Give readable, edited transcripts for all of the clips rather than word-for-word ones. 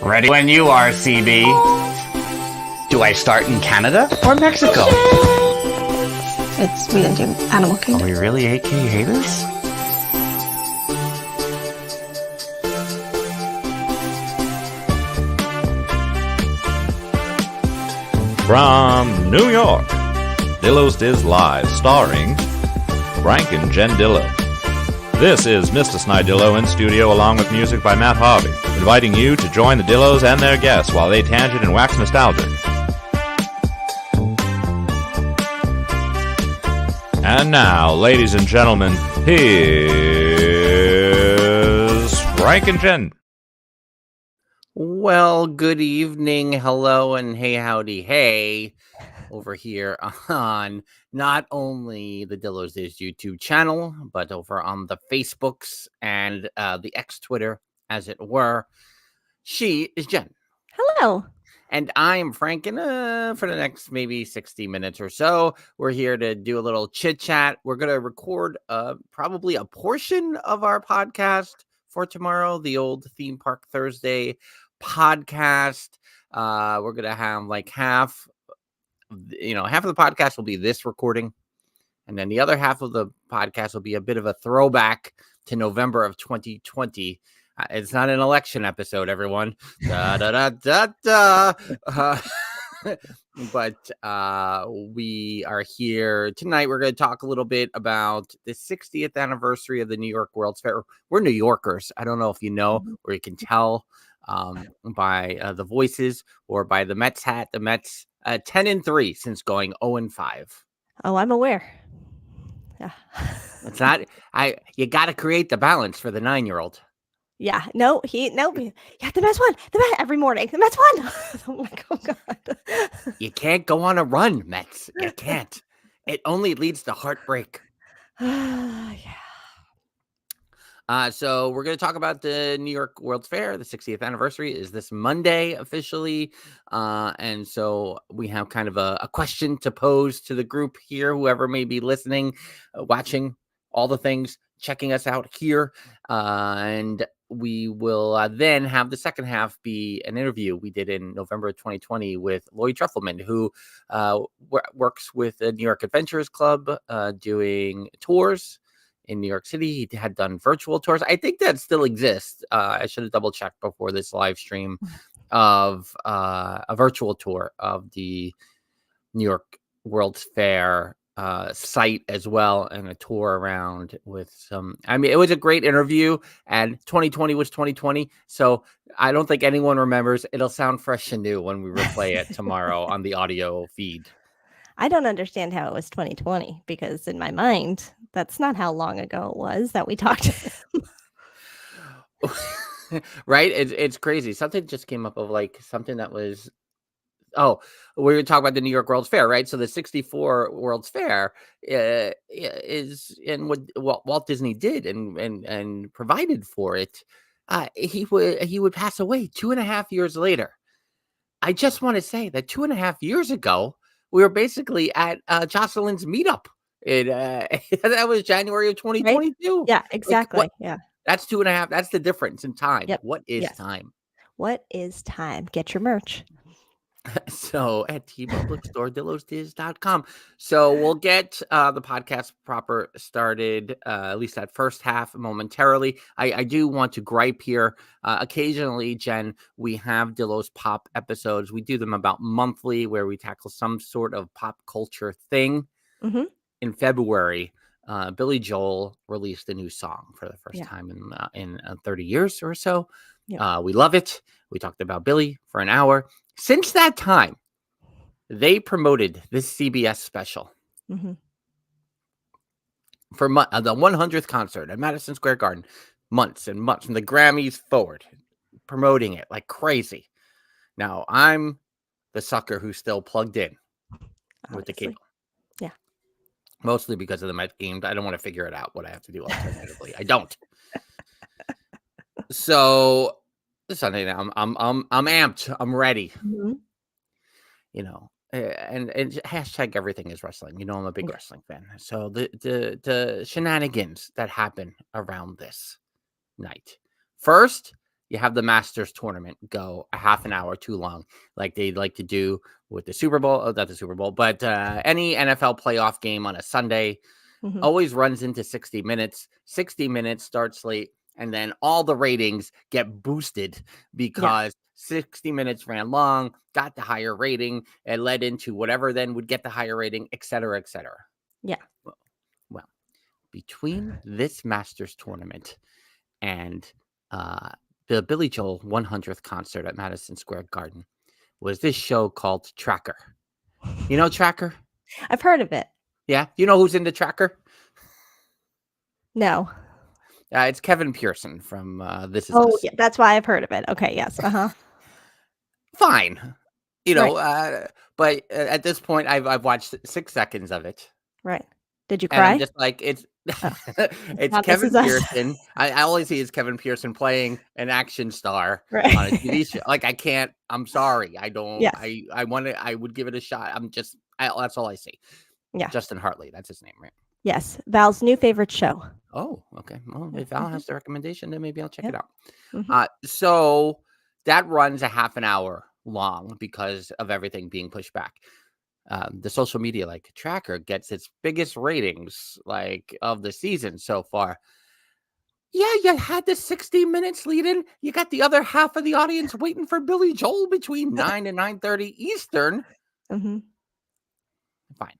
Ready when you are, CB. Do I start in Canada or Mexico? We didn't do Animal Are Kingdom. we really AK haters? From New York, Dillos is Live, starring Frank and Jen Dillo. This is Mr. Snidillo in studio along with music by Matt Harvey, inviting you to join the Dillos and their guests while they tangent and wax nostalgic. And now, ladies and gentlemen, here's Frank and Jen. Well, good evening, hello, and hey, howdy, hey, over here on not only the Dillos Is YouTube channel, but over on the Facebooks and the X Twitter, as it were. She is Jen. Hello. And I am Frank, and for the next maybe 60 minutes or so, we're here to do a little chit-chat. We're going to record probably a portion of our podcast for tomorrow, the old Theme Park Thursday podcast. We're going to have like half of the podcast will be this recording, and then the other half of the podcast will be a bit of a throwback to November of 2020. It's not an election episode, everyone. Da, da, da, da, da. But we are here tonight. We're going to talk a little bit about the 60th anniversary of the New York World's Fair. We're New Yorkers. I don't know if you know or you can tell by the voices or by the Mets hat. The Mets 10-3 since going 0-5. Oh, I'm aware. Yeah. It's not. You got to create the balance for the 9-year-old. Yeah. No. Yeah. The Mets won. The Mets every morning. The Mets won. I'm like, oh god. You can't go on a run, Mets. You can't. It only leads to heartbreak. Yeah. So we're going to talk about the New York World's Fair. The 60th anniversary is this Monday officially. And so we have kind of a question to pose to the group here, whoever may be listening, watching, all the things, checking us out here. And we will then have the second half be an interview we did in November of 2020 with Lloyd Truffleman, who works with the New York Adventurers Club doing tours in New York City. He had done virtual tours. I think that still exists. I should have double checked before this live stream of a virtual tour of the New York World's Fair site as well, and a tour around with some. I mean, it was a great interview, and 2020 was 2020. So I don't think anyone remembers. It'll sound fresh and new when we replay it tomorrow on the audio feed. I don't understand how it was 2020 because in my mind, that's not how long ago it was that we talked to him. Right? It's crazy. Something just came up of like something that was. Oh, we're going to talk about the New York World's Fair, right? So the 64 World's Fair is in what Walt Disney did and provided for it. He would pass away 2.5 years later. I just want to say that 2.5 years ago, we were basically at Jocelyn's meetup. That was January of 2022. Right? Yeah, exactly. Like, yeah. That's 2.5. That's the difference in time. Yep. What is time? What is time? Get your merch. So at T-Mobile Store, DillosDiz.com. So we'll get the podcast proper started, at least that first half momentarily. I do want to gripe here. Occasionally, Jen, we have Dillos Pop episodes. We do them about monthly where we tackle some sort of pop culture thing. Mm-hmm. In February, Billy Joel released a new song for the first time in 30 years or so. Yeah. We love it. We talked about Billy for an hour. Since that time, they promoted this CBS special for the 100th concert at Madison Square Garden. Months and months from the Grammys forward, promoting it like crazy. Now, I'm the sucker who's still plugged in with the cable. Yeah. Mostly because of the Met games. I don't want to figure it out what I have to do alternatively. I don't. So this Sunday, I'm amped. I'm ready. Mm-hmm. You know, and hashtag everything is wrestling. You know, I'm a big wrestling fan. So the shenanigans that happen around this night. First, you have the Masters tournament go a half an hour too long, like they like to do with the Super Bowl. Oh, not the Super Bowl, but any NFL playoff game on a Sunday always runs into 60 minutes. 60 minutes starts late, and then all the ratings get boosted because 60 minutes ran long, got the higher rating, and led into whatever then would get the higher rating, et cetera, et cetera. Yeah. Well, between this Masters tournament and the Billy Joel 100th concert at Madison Square Garden was this show called Tracker. You know Tracker? I've heard of it. Yeah. You know who's in the Tracker? No. It's Kevin Pearson from This Is Oh, Us. yeah, that's why I've heard of it. Okay, yes. Fine. You know, Right. but at this point, I've watched 6 seconds of it. Right. Did you And I'm cry? just like, it's it's Not This Kevin Is Us. Pearson. I all I see is Kevin Pearson playing an action star Right. on a TV show. Like, I can't. I'm sorry. I don't. Yes. I want to. I would give it a shot. That's all I see. Yeah. Justin Hartley. That's his name, right? Yes. Val's new favorite show. Oh, okay. Well, if Val has the recommendation, then maybe I'll check it out. Mhm. So that runs a half an hour long because of everything being pushed back. The social media tracker gets its biggest ratings of the season so far. Yeah, you had the 60 minutes lead in. You got the other half of the audience waiting for Billy Joel between 9 and 9:30 Eastern. Mm-hmm. Fine.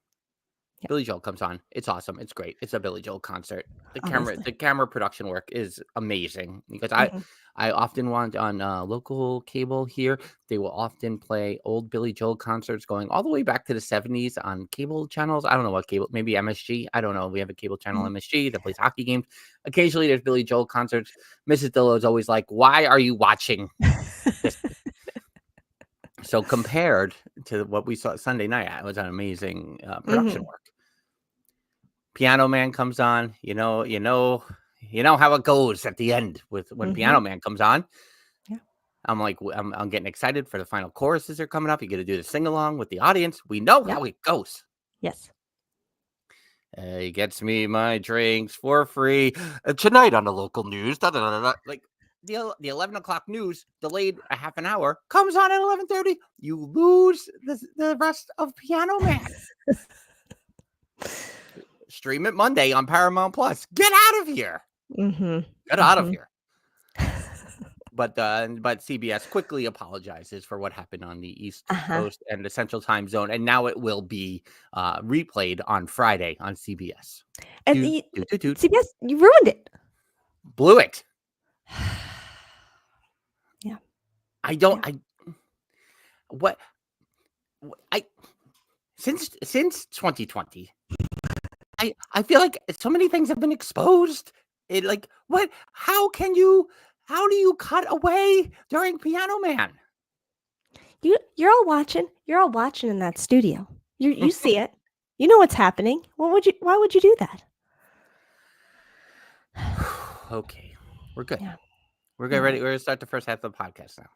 Yeah. Billy Joel comes on. It's awesome. It's great. It's a Billy Joel concert. The Honestly. camera production work is amazing because Mhm. I often want on local cable here. They will often play old Billy Joel concerts going all the way back to the 70s on cable channels. I don't know what cable, maybe MSG. I don't know. We have a cable channel, MSG, that plays hockey games. Occasionally there's Billy Joel concerts. Mrs. Dillo is always like, why are you watching this? So compared to what we saw Sunday night, it was an amazing production work. Piano Man comes on. You know how it goes at the end with when Piano Man comes on. Yeah. I'm like, I'm getting excited for the final choruses are coming up. You got to do the sing along with the audience. We know how it goes. Yes. He gets me my drinks for free tonight on the local news. Da, da, da, da, da. Like the 11 o'clock news delayed a half an hour comes on at 11:30. You lose the rest of Piano Man. Stream it Monday on Paramount Plus. Get out of here. Get out of here. But CBS quickly apologizes for what happened on the East Coast and the Central Time Zone, and now it will be replayed on Friday on CBS. And CBS, you ruined it. Blew it. Yeah. Since 2020, I feel like so many things have been exposed. How do you cut away during Piano Man? You're all watching in that studio. You see it. You know what's happening. Why would you do that? Okay. We're good. Yeah. We're good. Ready. We're gonna start the first half of the podcast now.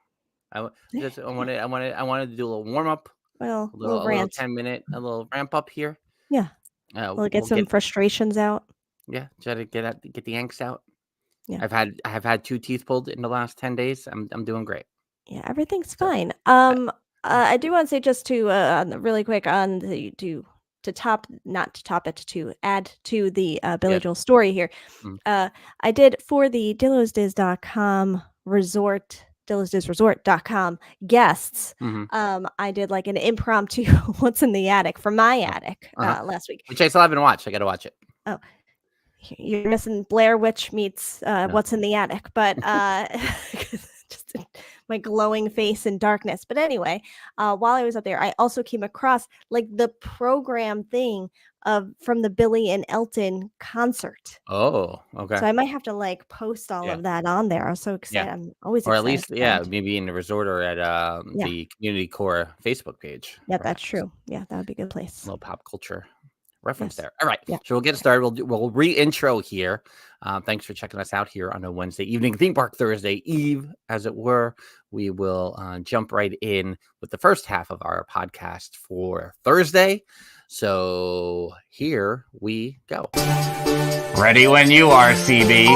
I wanted to do a little warm up. Well, A little rant. 10-minute, a little ramp up here. Yeah. We'll get some frustrations out. Yeah, try to get the angst out. Yeah. I have had 2 teeth pulled in the last 10 days. I'm doing great. Yeah, everything's fine. I do want to say just to really quick on to add to the Billy Joel story here. I did for the DillosDiz.com resort. DillosDizResort.com guests. I did like an impromptu What's in the Attic for my attic last week. Which I still haven't watched. I got to watch it. Oh, you're missing Blair Witch meets What's in the Attic, but just my glowing face in darkness. But anyway, while I was up there, I also came across like the program thing from the Billy and Elton concert. Oh, okay. So I might have to like post all of that on there. I was so excited. Yeah. I'm always or excited. at least, maybe in the resort or at the Community Core Facebook page. Yeah, perhaps. that's true. Yeah, that would be a good place. A little pop culture reference there. All right. Yeah. So we'll get started. We'll re-intro here. Thanks for checking us out here on a Wednesday evening, Theme Park Thursday Eve, as it were. We will jump right in with the first half of our podcast for Thursday. So here we go. Ready when you are, CB.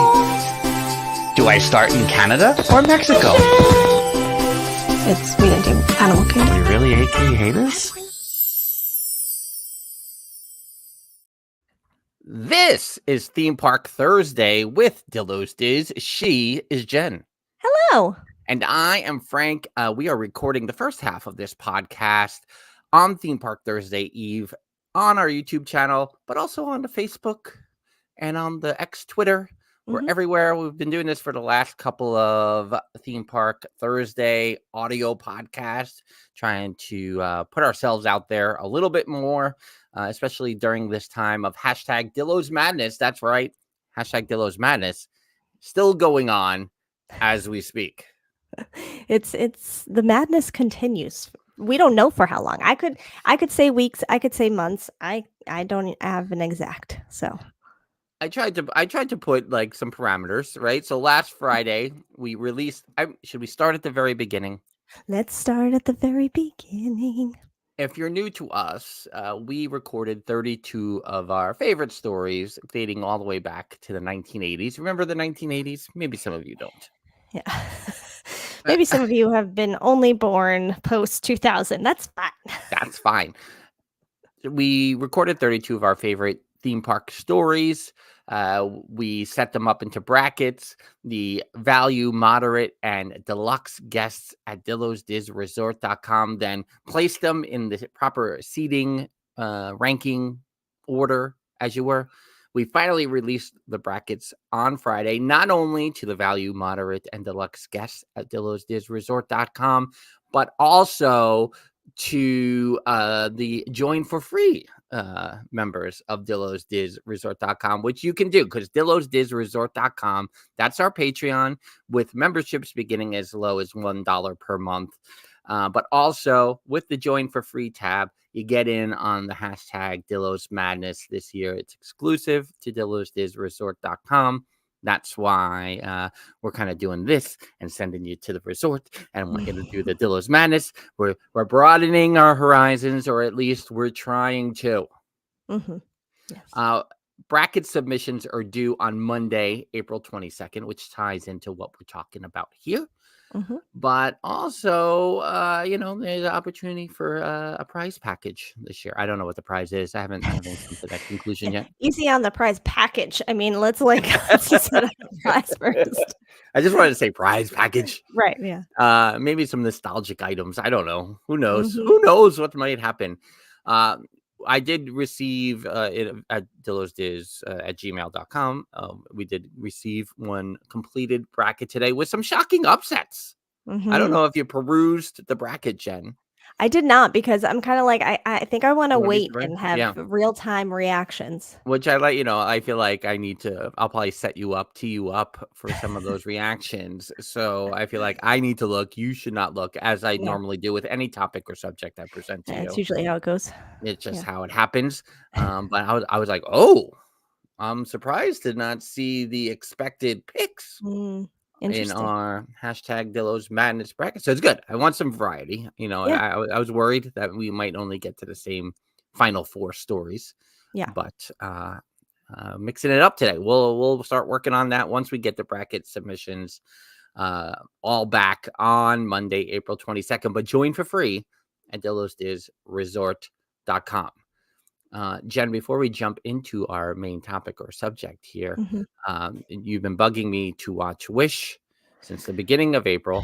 Do Do I start in Canada or Mexico? We didn't do Animal Kingdom. We really hate us? This is Theme Park Thursday with Dillos Diz. She is Jen. Hello. And I am Frank. We are recording the first half of this podcast on Theme Park Thursday Eve on our YouTube channel, but also on the Facebook and on the X Twitter. We're everywhere. We've been doing this for the last couple of Theme Park Thursday audio podcasts, trying to put ourselves out there a little bit more, especially during this time of hashtag Dillos Madness. That's right. Hashtag Dillos Madness still going on as we speak. It's the madness continues. We don't know for how long. I could say weeks. I could say months. I don't have an exact. So I tried to put like some parameters, right? So last Friday we released. Should we start at the very beginning? Let's start at the very beginning. If you're new to us, we recorded 32 of our favorite stories dating all the way back to the 1980s. Remember the 1980s? Maybe some of you don't. Yeah. Maybe some of you have been only born post 2000. That's fine. That's fine. We recorded 32 of our favorite theme park stories. We set them up into brackets. The value, moderate, and deluxe guests at DillosDizResort.com then placed them in the proper seating ranking order, as you were. We finally released the brackets on Friday, not only to the value, moderate, and deluxe guests at DillosDizResort.com, but also to the join for free members of DillosDizResort.com, which you can do because DillosDizResort.com, that's our Patreon, with memberships beginning as low as $1 per month. But also with the join for free tab, you get in on the hashtag Dillos Madness this year. It's exclusive to DillosDizResort.com. That's why we're kind of doing this and sending you to the resort, and we're going to do the Dillos Madness. We're broadening our horizons, or at least we're trying to. Yes. Bracket submissions are due on Monday, April 22nd, which ties into what we're talking about here. But also, there's an opportunity for a prize package this year. I don't know what the prize is. I haven't come to that conclusion yet. Easy on the prize package. I mean, let's just set up the prize first. I just wanted to say prize package. Right. Yeah. Maybe some nostalgic items. I don't know. Who knows? Who knows what might happen? I did receive it at DillosDiz at gmail.com. We did receive one completed bracket today with some shocking upsets. I don't know if you perused the bracket, Jen. I did not, because I'm kind of like, I think I want to wait and have real-time reactions. Which I like, I feel like I'll probably tee you up for some of those reactions. So I feel like I need to look. You should not look, as I normally do with any topic or subject I present to you. That's usually how it goes. It's just how it happens. But I was like, oh, I'm surprised to not see the expected picks in our hashtag Dillos Madness bracket. So it's good. I want some variety. I was worried that we might only get to the same final four stories. Yeah. But mixing it up today. We'll start working on that once we get the bracket submissions all back on Monday, April 22nd. But join for free at DillosDizResort.com. Jen, before we jump into our main topic or subject here, you've been bugging me to watch Wish since the beginning of April.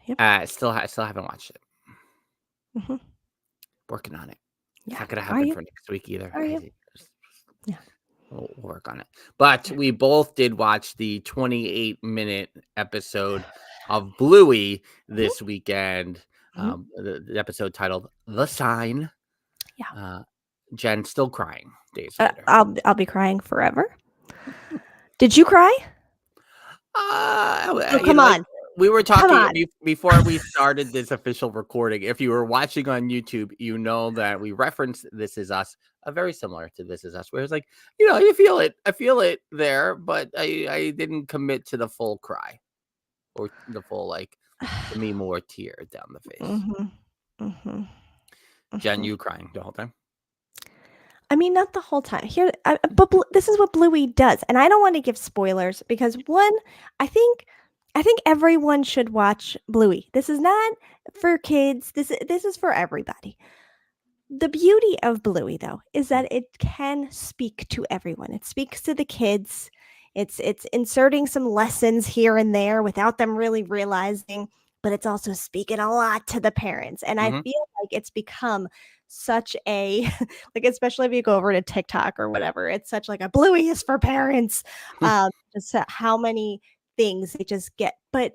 Yep. Still haven't watched it. Working on it. It's not going to happen for next week either. Yeah. We'll work on it. But we both did watch the 28-minute episode of Bluey this weekend. The episode titled The Sign. Yeah. Jen still crying days later. I'll be crying forever. Did you cry? Come on. We were talking before we started this official recording. If you were watching on YouTube, you know that we referenced This Is Us, very similar to This Is Us, where it's like, you feel it. I feel it there, but I didn't commit to the full cry or the full, to me, more tear down the face. Jen, you crying the whole time? I mean, not the whole time. Here, this is what Bluey does, and I don't want to give spoilers because one, I think everyone should watch Bluey. This is not for kids. This is for everybody. The beauty of Bluey, though, is that it can speak to everyone. It speaks to the kids. It's inserting some lessons here and there without them really realizing, but it's also speaking a lot to the parents. And I Mhm. feel like it's become such a like, especially if you go over to TikTok or whatever, it's such like a Bluey is for parents. Just how many things they just get, but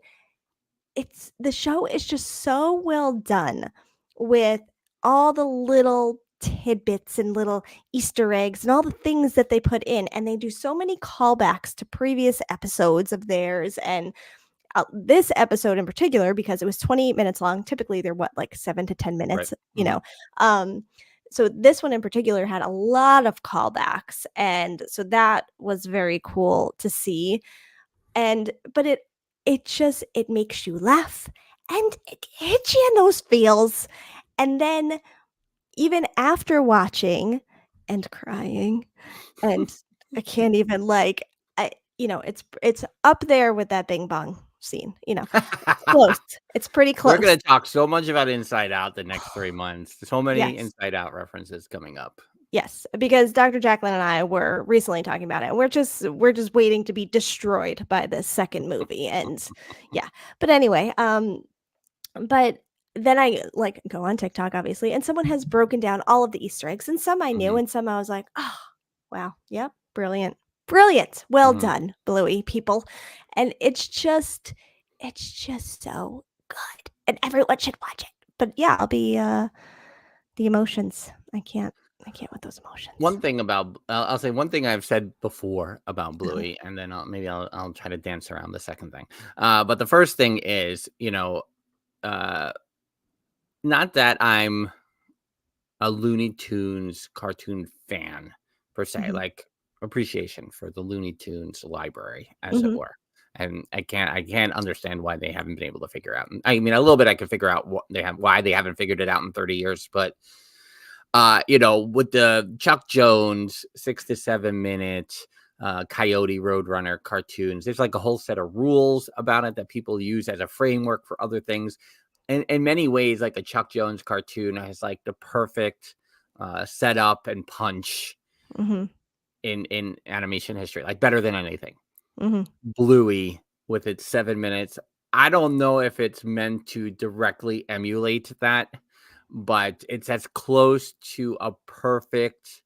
the show is just so well done with all the little tidbits and little Easter eggs and all the things that they put in, and they do so many callbacks to previous episodes of theirs. And this episode in particular, because it was 28 minutes long, typically they're like 7 to 10 minutes, Right. you know. So this one in particular had a lot of callbacks, and so that was very cool to see. But it makes you laugh and it hits you in those feels. And then even after watching and crying, and I can't even it's up there with that Bing Bong scene, close. It's pretty We're close. going to talk so much about Inside Out the next 3 months. So many Yes. Inside Out references coming up. Yes, because Dr. Jacqueline and I were recently talking about it. We're just waiting to be destroyed by the second movie, and yeah. But anyway, but then I go on TikTok, obviously, and someone has broken down all of the Easter eggs, and some I knew, Mhm. and some I was like, oh, wow, yep, brilliant, well Mhm. done, Bluey people, and it's just so good, and everyone should watch it. But yeah, I'll be the emotions. I can't with those emotions. One thing about I'll say one thing I've said before about Bluey, and then I'll try to dance around the second thing. But the first thing is, not that I'm a Looney Tunes cartoon fan per se, Mhm. like appreciation for the Looney Tunes library, as it Mhm. were. And I can't understand why they haven't been able to figure out. I mean, a little bit I can figure out why they haven't figured it out in 30 years, but with the Chuck Jones 6 to 7 minute Coyote Roadrunner cartoons, there's like a whole set of rules about it that people use as a framework for other things. And in many ways, like a Chuck Jones cartoon has like the perfect setup and punch Mhm. in animation history, like better than anything. Mhm. Bluey with its 7 minutes, I don't know if it's meant to directly emulate that, but it's as close to a perfect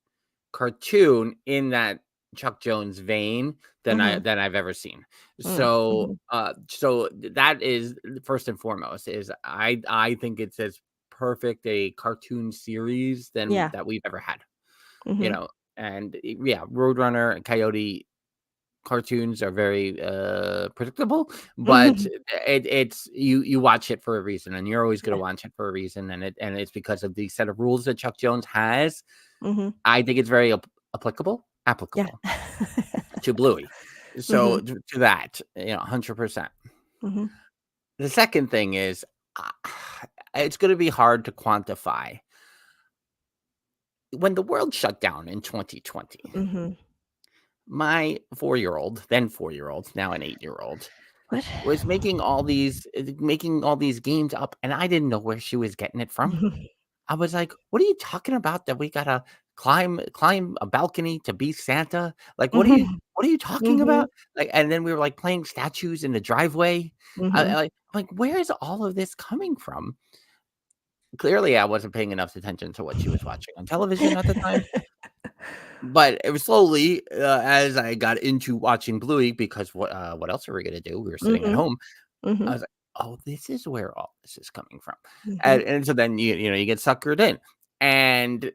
cartoon in that Chuck Jones vein than Mhm. I've ever seen. Mm. So Mhm. that is first and foremost, is I think it's as perfect a cartoon series than Yeah. that we've ever had. Mhm. And yeah, Roadrunner and Coyote cartoons are very predictable, but it's you watch it for a reason, and you're always going Yeah. to watch it for a reason, and it's because of the set of rules that Chuck Jones has. Mhm. I think it's very applicable Yeah. to Bluey. So Mhm. to that, 100%. Mhm. The second thing is, uh, it's going to be hard to quantify. When the world shut down in 2020, Mhm. my 4-year-old, then 4-year-old, now an 8-year-old, What? was making all these games up, and I didn't know where she was getting it from. I was like, "What are you talking about? That we gotta climb a balcony to be Santa? Like, Mhm. what are you talking Mhm. about?" Like, and then we were like playing statues in the driveway. Mhm. I'm like, where is all of this coming from? Clearly, I wasn't paying enough attention to what she was watching on television at the time. But it was slowly, as I got into watching Bluey, because what else are we gonna do? We were sitting at Mhm. home. I Mhm. was like, "Oh, this is where all this is coming from," Mhm. and so then you get suckered in. And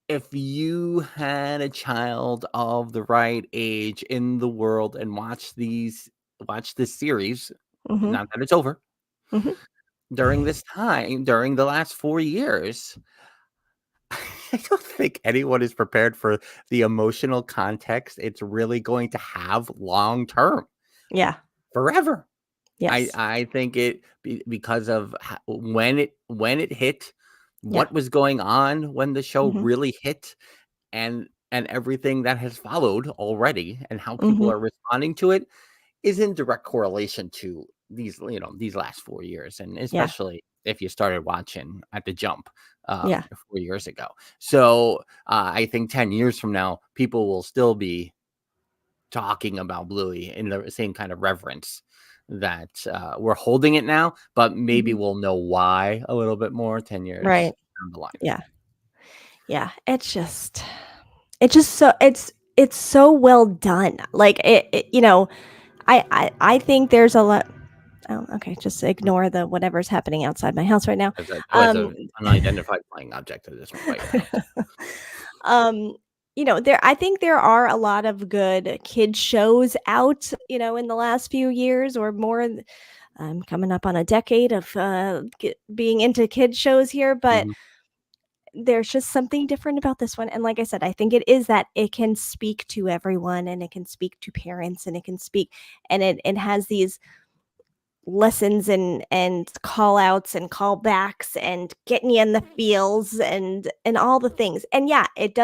if you had a child of the right age in the world and watch this series, Mhm. not that it's over, Mhm. during this time, during the last 4 years, I don't think anyone is prepared for the emotional context it's really going to have long term, Yeah. forever. I Yes. I think because of when it hit, Yeah. what was going on when the show Mhm. really hit, and and everything that has followed already, and how people Mhm. are responding to it, is in direct correlation to these last 4 years, and Yeah. especially if you started watching at the jump Yeah. 4 years ago. So I think 10 years from now, people will still be talking about Bluey in the same kind of reverence that we're holding it now, but maybe Mhm. we'll know why a little bit more 10 years Right. down the line. Yeah. Yeah. It's just so it's so well done. Like I think there's a lot. Oh, okay. Just ignore the whatever's happening outside my house right now. As a, oh, as Um, a unidentified flying object at this point right now. um, I think there are a lot of good kid shows out, in the last few years or more. I'm coming up on a decade of being into kid shows here, but Mhm. there's just something different about this one. And like I said, I think it is that it can speak to everyone and it can speak to parents and it can speak and it has these lessons and call outs and callbacks and getting you in the feels and all the things. And yeah, it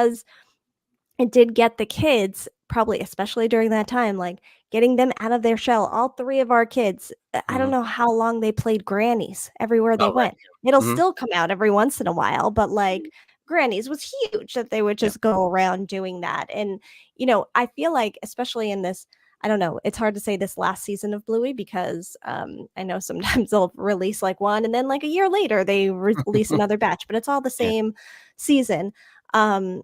did get the kids, probably especially during that time, like getting them out of their shell. All three of our kids, I don't Mhm. know how long they played grannies everywhere they Oh, right. went. It'll Mhm. still come out every once in a while, but like grannies was huge that they would Yeah. just go around doing that. And, I feel like, especially in this, I don't know, it's hard to say this last season of Bluey because I know sometimes they'll release like one and then like a year later they release another batch, but it's all the Yeah. same season. Um,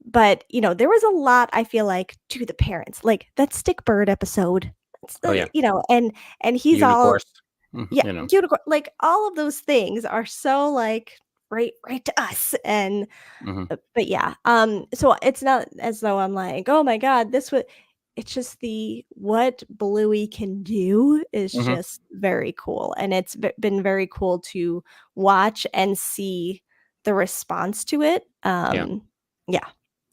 but, there was a lot, I feel like, to the parents, like that stick bird episode. It's Oh, yeah. and he's all Unicorns. yeah, You know. unicorn, like all of those things are so like right to us. And Mhm. but yeah, so it's not as though I'm like, oh my God, this would it's just the what Bluey can do is Mhm. just very cool. And it's been very cool to watch and see the response to it. Yeah. Yeah,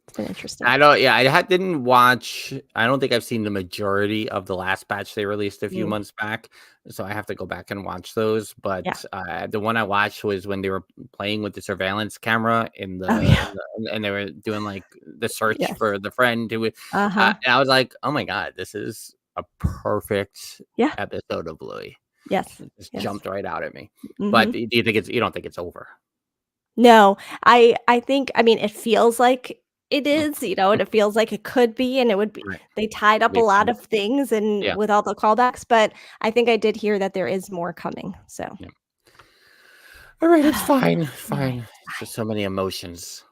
it's been interesting. I don't. Yeah, didn't watch. I don't think I've seen the majority of the last batch they released a few Mm, months back, so I have to go back and watch those. yeah. But the one I watched was when they were playing with the surveillance camera Oh yeah. and they were doing like the search Yes. for the friend who. Uh-huh. And I was like, oh my god, this is a perfect Yeah. episode of Bluey. Yes. It just Yes. jumped right out at me. But Mhm. do you think it's? You don't think it's over? No, I think, I mean, it feels like it Mm. is, and it feels like it could be, and it would be Right. they tied up a Makes lot sense. of things and Yeah. with all the callbacks, but I think I did hear that there is more coming, so Yeah. All right, it's fine. anyway, Fine. It's just so many emotions.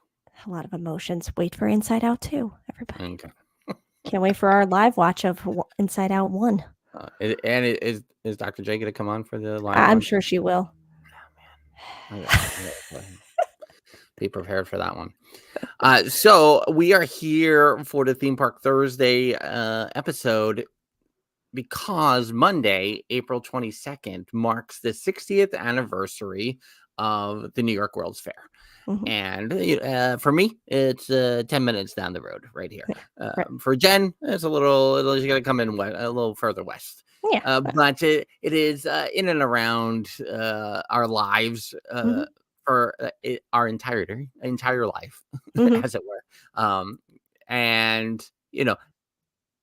a lot of emotions. Wait for Inside Out 2, everybody. Okay. Can't wait for our live watch of Inside Out 1. Is Dr. J gonna come on for the live I'm one? sure she will. I gotta be prepared for that one. So we are here for the Theme Park Thursday episode because Monday, April 22nd, marks the 60th anniversary of the New York World's Fair. Mhm. And for me, it's 10 minutes down the road right here. Right. For Jen, it's you got to come in a little further west. Yeah. But it is in and around our lives Mhm. for our entire life, Mhm. as it were. And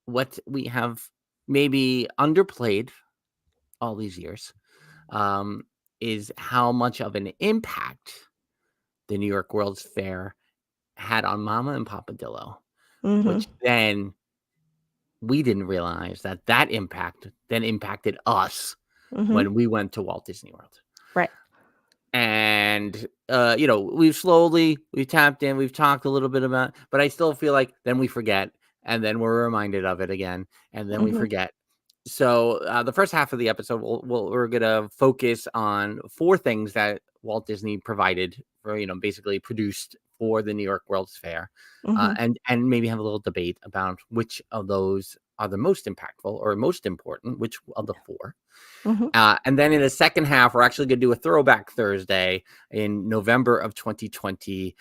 what we have maybe underplayed all these years is how much of an impact the New York World's Fair had on Mama and Papa Dillo, Mhm. which then we didn't realize that impact then impacted us Mhm. when we went to Walt Disney World. Right. And we've tapped in, we've talked a little bit about, but I still feel like then we forget, and then we're reminded of it again, and then we Mhm. forget. So the first half of the episode, we're gonna focus on 4 things that Walt Disney provided for, basically produced for the New York World's Fair, Mhm. and maybe have a little debate about which of those are the most impactful or most important, which of the 4. Mhm. And then in the second half, we're actually going to do a throwback Thursday in November of 2020.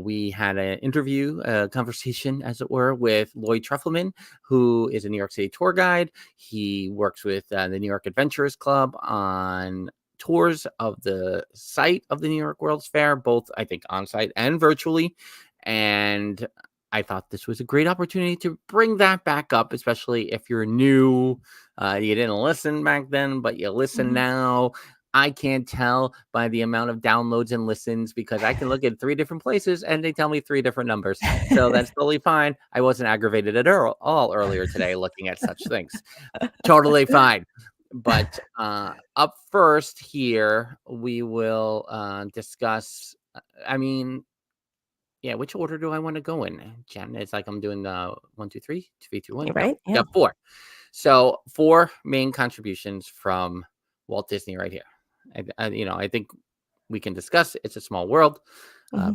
We had an interview, a conversation, as it were, with Lloyd Truffleman, who is a New York City tour guide. He works with the New York Adventurers Club on tours of the site of the New York World's Fair, both, I think, on site and virtually. And I thought this was a great opportunity to bring that back up, especially if you're new. You didn't listen back then, but you listen now. I can't tell by the amount of downloads and listens because I can look at 3 different places and they tell me 3 different numbers. So that's totally fine. I wasn't aggravated at all earlier today looking at such things. Totally fine. But up first here, we will discuss, which order do I want to go in, Jen? It's like I'm doing the 1, 2, 3, 2, 2, 1. Right? Yeah, 4. So 4 main contributions from Walt Disney right here. I think we can discuss It's a Small World,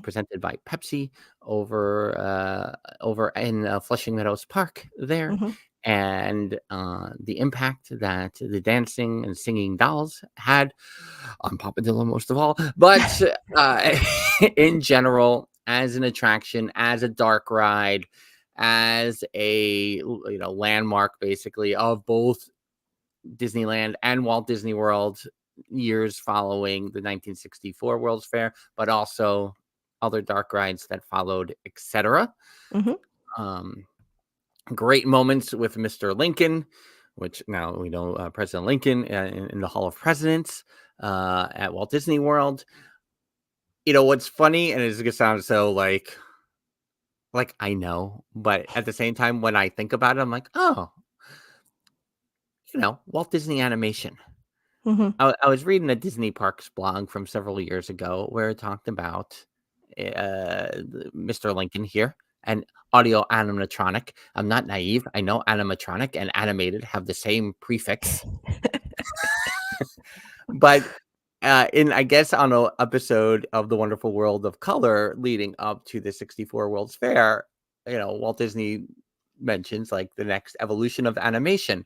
presented by Pepsi over in Flushing Meadows Park there. And the impact that the dancing and singing dolls had on Papa Dillo most of all. But in general, as an attraction, as a dark ride, as a landmark basically of both Disneyland and Walt Disney World years following the 1964 World's Fair, but also other dark rides that followed, etc. Great moments with Mr. Lincoln, which now we know President Lincoln in the Hall of Presidents at Walt Disney World. What's funny, and it's gonna sound so like I know, but at the same time, when I think about it, I'm like, oh, Walt Disney Animation. I was reading a Disney Parks blog from several years ago where it talked about Mr. Lincoln here and audio animatronic. I'm not naive. I know animatronic and animated have the same prefix. But I guess on an episode of The Wonderful World of Color leading up to the 64 World's Fair, Walt Disney mentions like the next evolution of animation.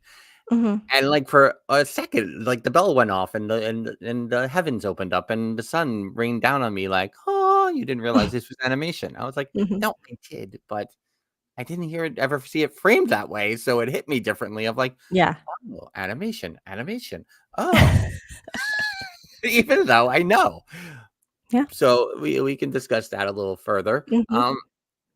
And like for a second, like the bell went off and the heavens opened up and the sun rained down on me like, oh, you didn't realize this was animation. I was like, no, I did, but I didn't ever see it framed that way. So it hit me differently of like, oh, animation. Oh, even though I know. Yeah. So we can discuss that a little further.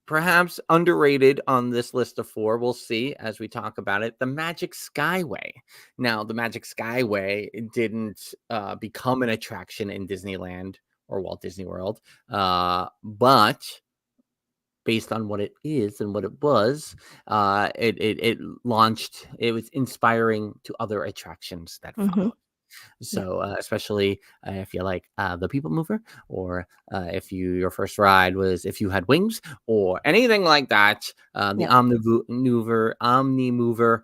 Perhaps underrated on this list of 4, we'll see as we talk about it, the Magic Skyway. Now, the Magic Skyway didn't become an attraction in Disneyland or Walt Disney World, but based on what it is and what it was, it launched, it was inspiring to other attractions that followed. So especially if you like the People Mover, or if your first ride was If You Had Wings, or anything like that, the Omni Mover,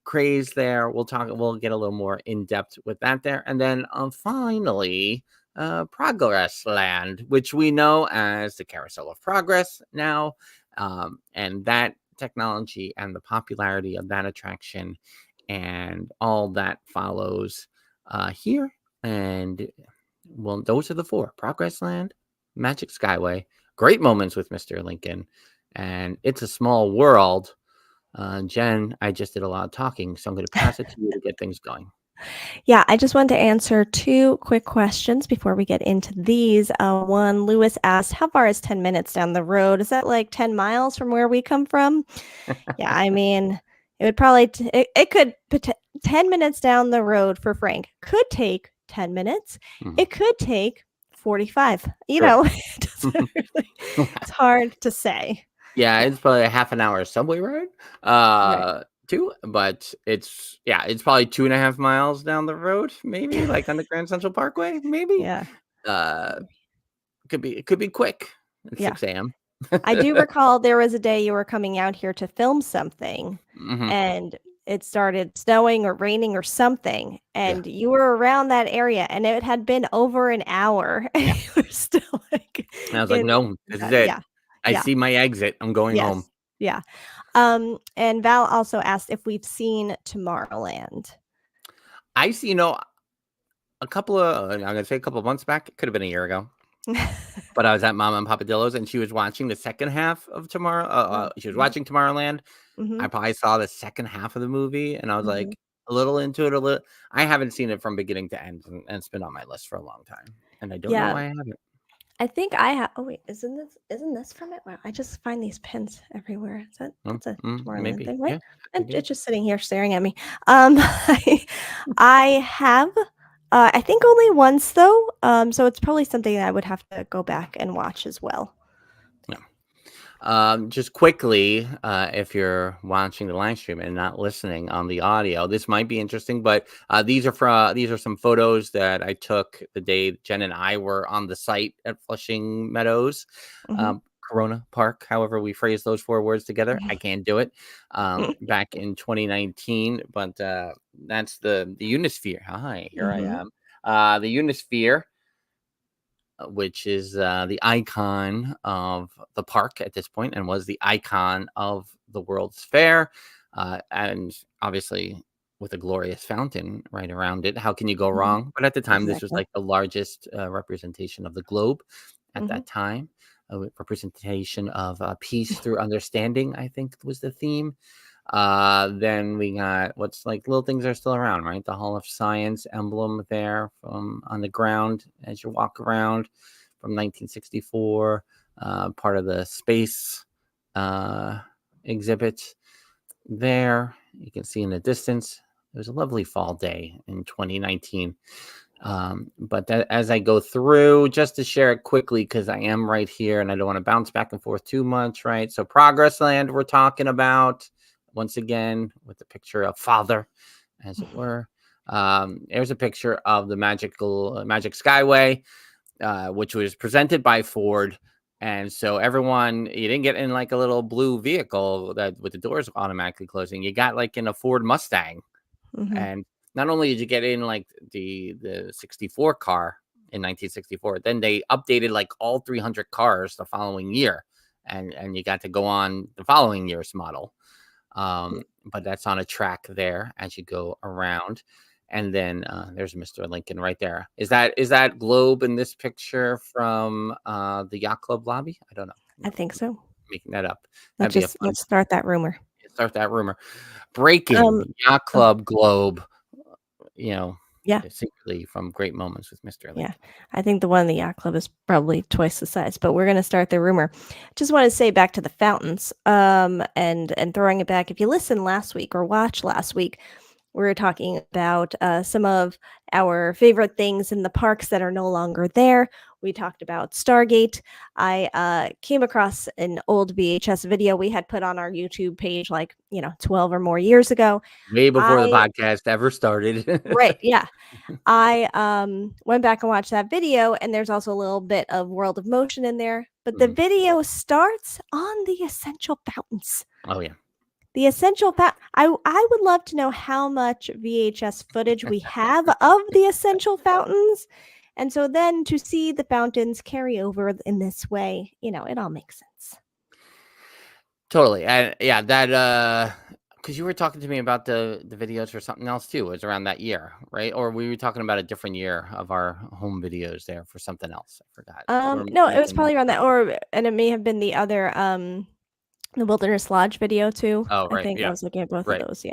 craze there. We'll get a little more in depth with that there, and then finally Progress Land, which we know as the Carousel of Progress now, and that technology and the popularity of that attraction and all that follows here. And well, those are the 4: Progress Land, Magic Skyway, great moments with Mr. Lincoln, and It's a Small World. Jen, I just did a lot of talking, so I'm going to pass it to you to get things going. Yeah, I just wanted to answer 2 quick questions before we get into these. One, Lewis asked, how far is 10 minutes down the road? Is that like 10 miles from where we come from? Yeah, I mean, it would probably, it could, 10 minutes down the road for Frank could take 10 minutes. It could take 45. It doesn't really, it's hard to say. Yeah, it's probably a half an hour subway ride. Right. Too, but it's probably 2.5 miles down the road, maybe like on the Grand Central Parkway, maybe. Yeah. It could be quick at 6 a.m. I do recall there was a day you were coming out here to film something, and it started snowing or raining or something, and you were around that area, and it had been over an hour, and you were still like. And I was like, no, this is it. I see my exit. I'm going home. Yeah. And Val also asked if we've seen Tomorrowland. I see, a couple of, I'm going to say a couple of months back. It could have been a year ago. But I was at Mama and Papa Dillo's, and she was watching the second half of she was watching Tomorrowland. I probably saw the second half of the movie, and I was like a little into it. I haven't seen it from beginning to end, and it's been on my list for a long time. And I don't know why I haven't. I think I have. Oh wait, isn't this from it? Wow, I just find these pins everywhere. Is that that's a Tomorrowland Maybe. thing, right? Yeah. I think it It's just sitting here staring at me. I have. I think only once though. So it's probably something that I would have to go back and watch as well. Just quickly, if you're watching the live stream and not listening on the audio, this might be interesting. But these are some photos that I took the day Jen and I were on the site at Flushing Meadows, Corona Park. However, we phrase those 4 words together. I can't do it. Back in 2019, but that's the Unisphere. Hi, here I am. The Unisphere, which is the icon of the park at this point and was the icon of the World's Fair. And obviously with a glorious fountain right around it. How can you go wrong? But at the time, this was like the largest representation of the globe at that time. A representation of peace through understanding, I think was the theme. Then we got what's like little things are still around, right? The Hall of Science emblem there from on the ground as you walk around from 1964, part of the space exhibit there. You can see in the distance. It was a lovely fall day in 2019. But as I go through, just to share it quickly, because I am right here and I don't want to bounce back and forth too much, right? So Progress Land we're talking about. Once again, with the picture of Father, as it were. There's a picture of the Magic Skyway, which was presented by Ford. And so everyone, you didn't get in like a little blue vehicle that with the doors automatically closing. You got like in a Ford Mustang. And not only did you get in like the 64 car in 1964, then they updated like all 300 cars the following year. And you got to go on the following year's model. But that's on a track there as you go around. And then there's Mr. Lincoln right there. Is that globe in this picture from the yacht club lobby? I don't know. I think so. Making that up. Let's start that rumor. Breaking yacht club globe. Secretly from Great Moments with Mr. Lincoln. Yeah, I think the one in the yacht club is probably twice the size, but we're going to start the rumor. Just want to say back to the fountains, and throwing it back. If you listened last week or watched last week, we were talking about some of our favorite things in the parks that are no longer there. We talked about Stargate. I came across an old VHS video we had put on our YouTube page 12 or more years ago. Way before the podcast ever started. Right, yeah. I went back and watched that video, and there's also a little bit of World of Motion in there. But the video starts on the Essential Fountains. Oh, yeah. The Essential Fountain. I would love to know how much VHS footage we have of the Essential Fountains. And so then to see the fountains carry over in this way, it all makes sense. Totally. And yeah, that because you were talking to me about the videos for something else too. It was around that year, right? Or we were talking about a different year of our home videos there for something else. I forgot. No, it was probably around that, and it may have been the other the Wilderness Lodge video too. Oh, right. I think I was looking at both of those. Yeah.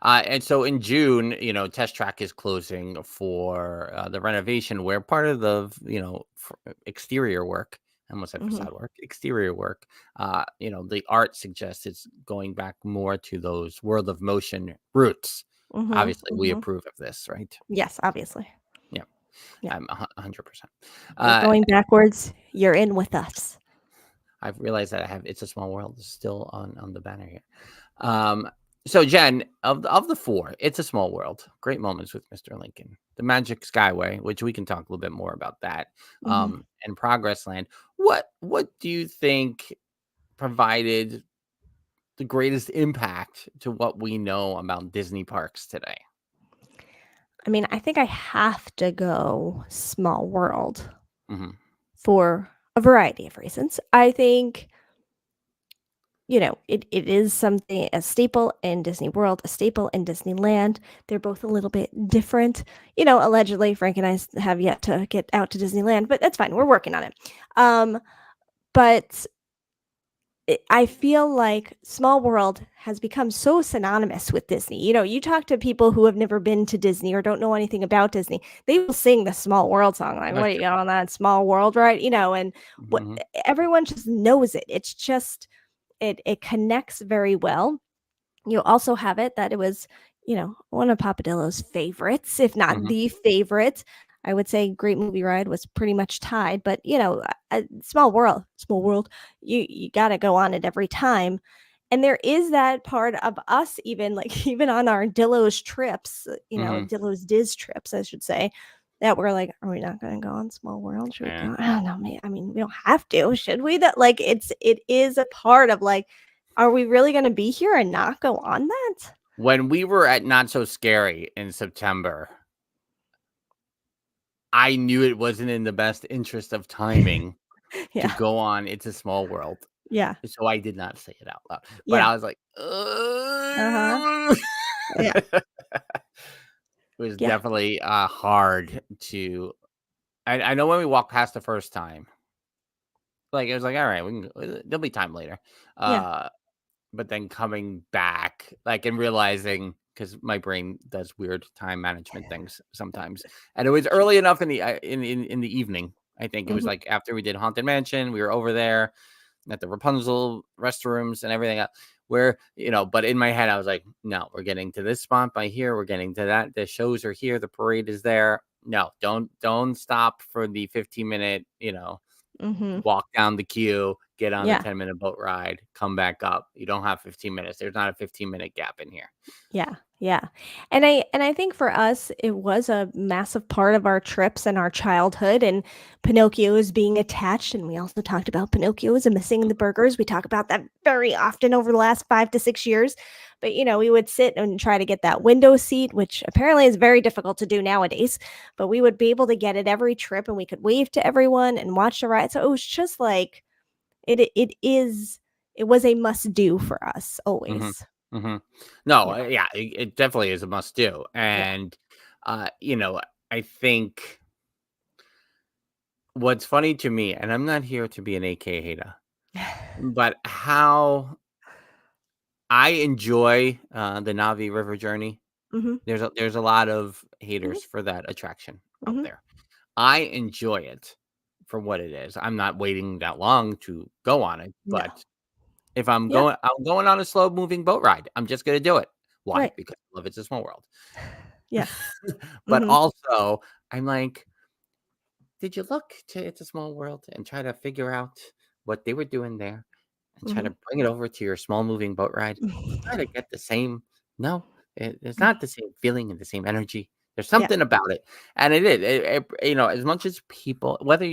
And so in June, Test Track is closing for the renovation, where part of the, exterior work, I almost said facade work, exterior work, the art suggests it's going back more to those World of Motion roots. Obviously, we approve of this, right? Yes, obviously. Yeah. I'm 100%. Going backwards, you're in with us. I've realized that I have It's a Small World still on the banner here. So Jen, of the 4, It's a Small World, Great Moments with Mr. Lincoln, the Magic Skyway, which we can talk a little bit more about that, and Progress Land. What do you think provided the greatest impact to what we know about Disney parks today? I mean, I think I have to go Small World for a variety of reasons. I think, it is something, a staple in Disney World, a staple in Disneyland. They're both a little bit different. Allegedly, Frank and I have yet to get out to Disneyland, but that's fine. We're working on it. But I feel like Small World has become so synonymous with Disney. You talk to people who have never been to Disney or don't know anything about Disney, they will sing the Small World song. Like, what That's do you true. got on that Small World, right? And what Mhm. everyone just knows it. It's just it connects very well. You also have it that it was, one of Papa Dillo's favorites, if not Mhm. the favorite. I would say Great Movie Ride was pretty much tied, but Small World, you got to go on it every time. And there is that part of us, even like even on our Dillo's trips, Mhm. Dillo's Diz trips, I should say, that we're like, are we not going to go on Small World? Should we Yeah. go? I don't know, man. I mean, we don't have to, should we? That like it is a part of like, are we really going to be here and not go on that? When we were at Not So Scary in September, I knew it wasn't in the best interest of timing to Yeah. go on It's a Small World, Yeah. so I did not say it out loud, but Yeah. I was like, Uh-huh. "Ugh." Yeah. It was Yeah. definitely, hard to I know when we walked past the first time, like, it was like, "Alright, we can go there'll be time later." Yeah. Uh, but then coming back, like, and realizing because my brain does weird time management things sometimes, and it was early enough in the in the evening, I think it was, Mhm. like, after we did Haunted Mansion, we were over there at the Rapunzel restrooms and everything else, where, but in my head, I was like, "No, we're getting to this spot by here, we're getting to that, the shows are here, the parade is there. No, don't stop for the 15-minute, Mhm. walk down the queue, get on the Yeah. 10-minute boat ride, come back up. You don't have 15 minutes. There's not a 15-minute gap in here." Yeah. Yeah. And I think for us it was a massive part of our trips and our childhood, and Pinocchio is being attached, and we also talked about Pinocchio's and missing the burgers. We talk about that very often over the last 5 to 6 years. But we would sit and try to get that window seat, which apparently is very difficult to do nowadays, but we would be able to get it every trip and we could wave to everyone and watch the ride. So it was just like it was a must do for us Mhm, always. mhm. No, Yeah. yeah, it definitely is a must do, Yeah. and, I think what's funny to me, and I'm not here to be an AK hater, but how I enjoy, the Navi River journey. Mhm. There's a lot of Mhm. haters for that attraction out Mhm. there. I enjoy it for what it is. I'm not waiting that long to go on it, No. but if I'm Yeah. going on a slow moving boat ride, I'm just gonna do it. Why? Right. Because I love It's a Small World. Yeah. But Mhm. also, I'm like, did you look to It's a Small World and try to figure out what they were doing there and try Mhm. to bring it over to your small moving boat ride? Try to get the same. No, it's not the same feeling and the same energy. There's Yeah. something about it, and it is. As much as people, whether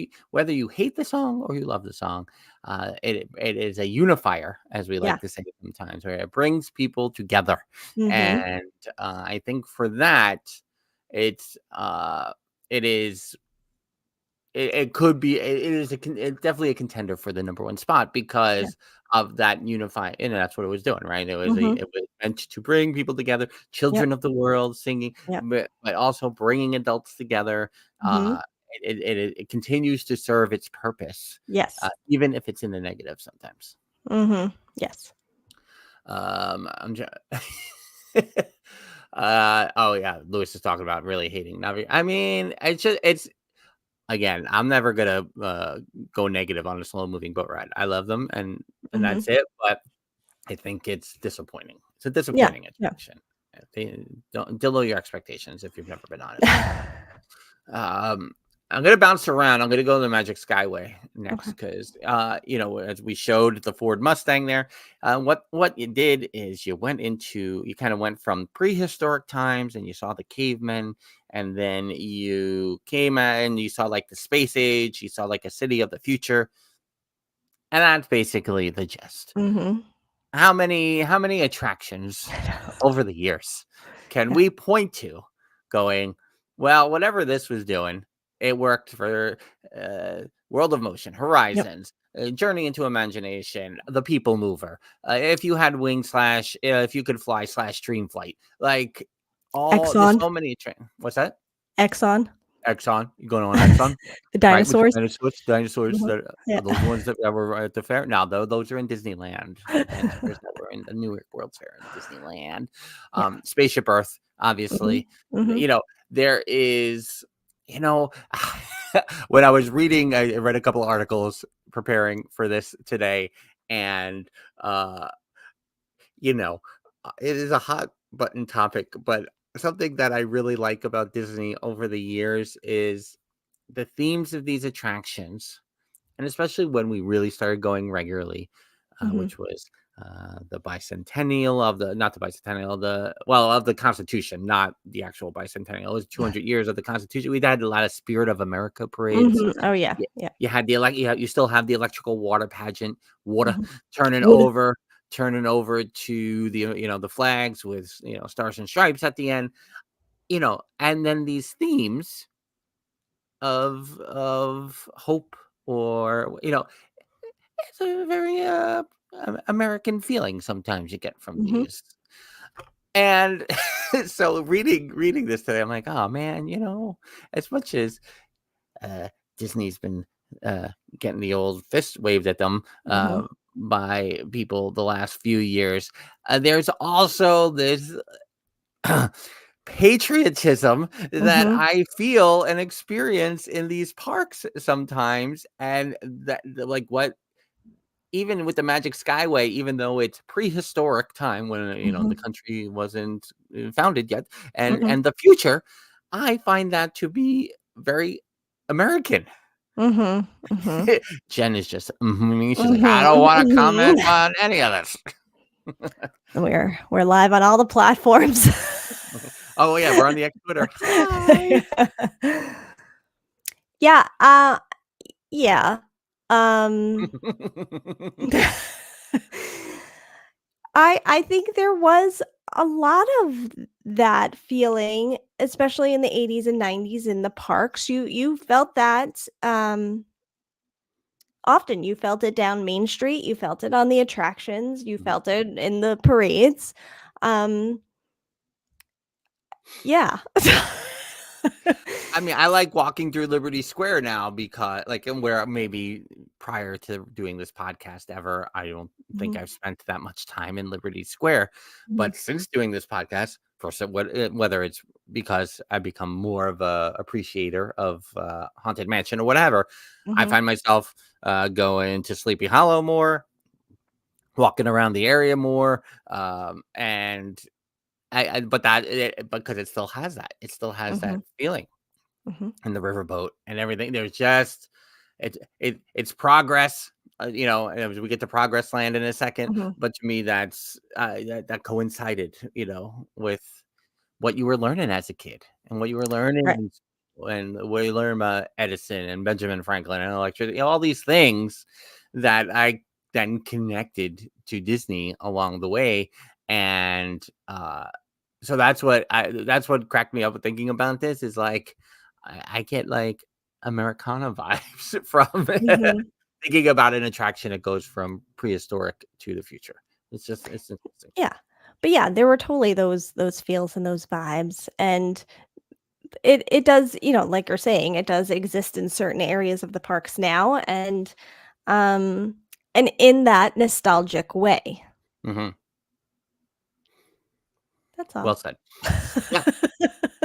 you hate the song or you love the song, it is a unifier, as we Yeah. like to say sometimes, where it brings people together. Mhm. And I think for that, it's it is it could be it is it's definitely a contender for the number one spot Yeah. because of that unify, and that's what it was doing, right? Mhm. It was meant to bring people together, Yep. children of the world singing, Yep. but also bringing adults together. Mhm. It continues to serve its purpose, Yes. even if it's in the negative sometimes. Mhm. Yes. I'm just oh yeah, Lewis is talking about really hating Navi. I mean, it's again, I'm never gonna go negative on a slow moving boat ride. I love them, and Mhm. that's it. But I think it's disappointing. It's a Yeah. disappointing Yeah. attraction. Don't lower your expectations if you've never been on it. Um, I'm gonna bounce around. I'm gonna go to the Magic Skyway next Okay. because as we showed the Ford Mustang there, what you did is you kind of went from prehistoric times and you saw the cavemen, and then you came and you saw like the space age, you saw like a city of the future, and that's basically the gist. Mhm. How many attractions over the years can Yeah. we point to going, well, whatever this was doing, it worked for World of Motion, Yep. Horizons, Journey into Imagination, The People Mover. If you had wings slash, if you could fly slash Dream Flight, like there's Exxon. so many. What's that? Exxon. Exxon. You going on Exxon? The Right, with dinosaurs. the dinosaurs Mhm. that Yeah. are those ones that were at the fair. Now, though, those are in Disneyland. The dinosaurs that were in the Newark World's Fair in Disneyland. Yeah. Spaceship Earth, Mhm. obviously. Mhm. You know, there is, you know, when I was reading, I read a couple of articles preparing for this today, and uh, you know, it is a hot button topic, but something that I really like about Disney over the years is the themes of these attractions, and especially when we really started going regularly, Mhm. which was the bicentennial of the not the bicentennial the well of the Constitution, not the actual bicentennial. It was 200 years of the Constitution. We had a lot of Spirit of America parades. Mhm. Oh yeah. You, Yeah. you had the you still have the electrical water pageant, water Mhm. turning Would. over to the the flags with stars and stripes at the end, and then these themes of hope, or it's a very American feeling sometimes you get from Mhm. these. And so reading this today, I'm like, oh man, as much as uh Disney's been uh getting the old fist waved at them Mhm. by people the last few years, there's also this patriotism that Mhm. I feel and experience in these parks sometimes. And like, what, even with the Magic Skyway, even though it's prehistoric time when the Mhm. country wasn't founded yet, and Mhm. the future, I find that to be very American. Mhm. Mhm. Jen is just she's like, I don't Mhm. want to Mhm. comment on any of this. We're live on all the platforms. Oh yeah, we're on the X Twitter. Hi. Yeah, yeah. Um I think there was a lot of that feeling, especially in the 80s and 90s in the parks. You felt that often. You felt it down Main Street, you felt it on the attractions, you felt it in the parades. Um yeah. I mean, I like walking through Liberty Square now because, like, and where maybe prior to doing this podcast ever, I don't think Mhm, I've spent that much time in Liberty Square. mhm, But since doing this podcast, whether it's because I become more of a appreciator of Haunted Mansion or whatever, I mhm. find myself going to Sleepy Hollow more, walking around the area more, and but because it still has that Mhm, feeling. mhm. And the riverboat and everything. There's just it's progress. And as we get to Progress Land in a second, Mhm. but to me, that's that coincided, with what you were learning as a kid and what you were learning, Right. and what you learn about Edison and Benjamin Franklin and electricity, all these things that I then connected to Disney along the way. And so that's what cracked me up with thinking about this, is like I get like Americana vibes from Mhm. thinking about an attraction that goes from prehistoric to the future. It's interesting. Yeah. But yeah, there were totally those feels and those vibes, and it does, like you're saying, it does exist in certain areas of the parks now, um and in that nostalgic way. Hmm. That's all. Well said. Yeah.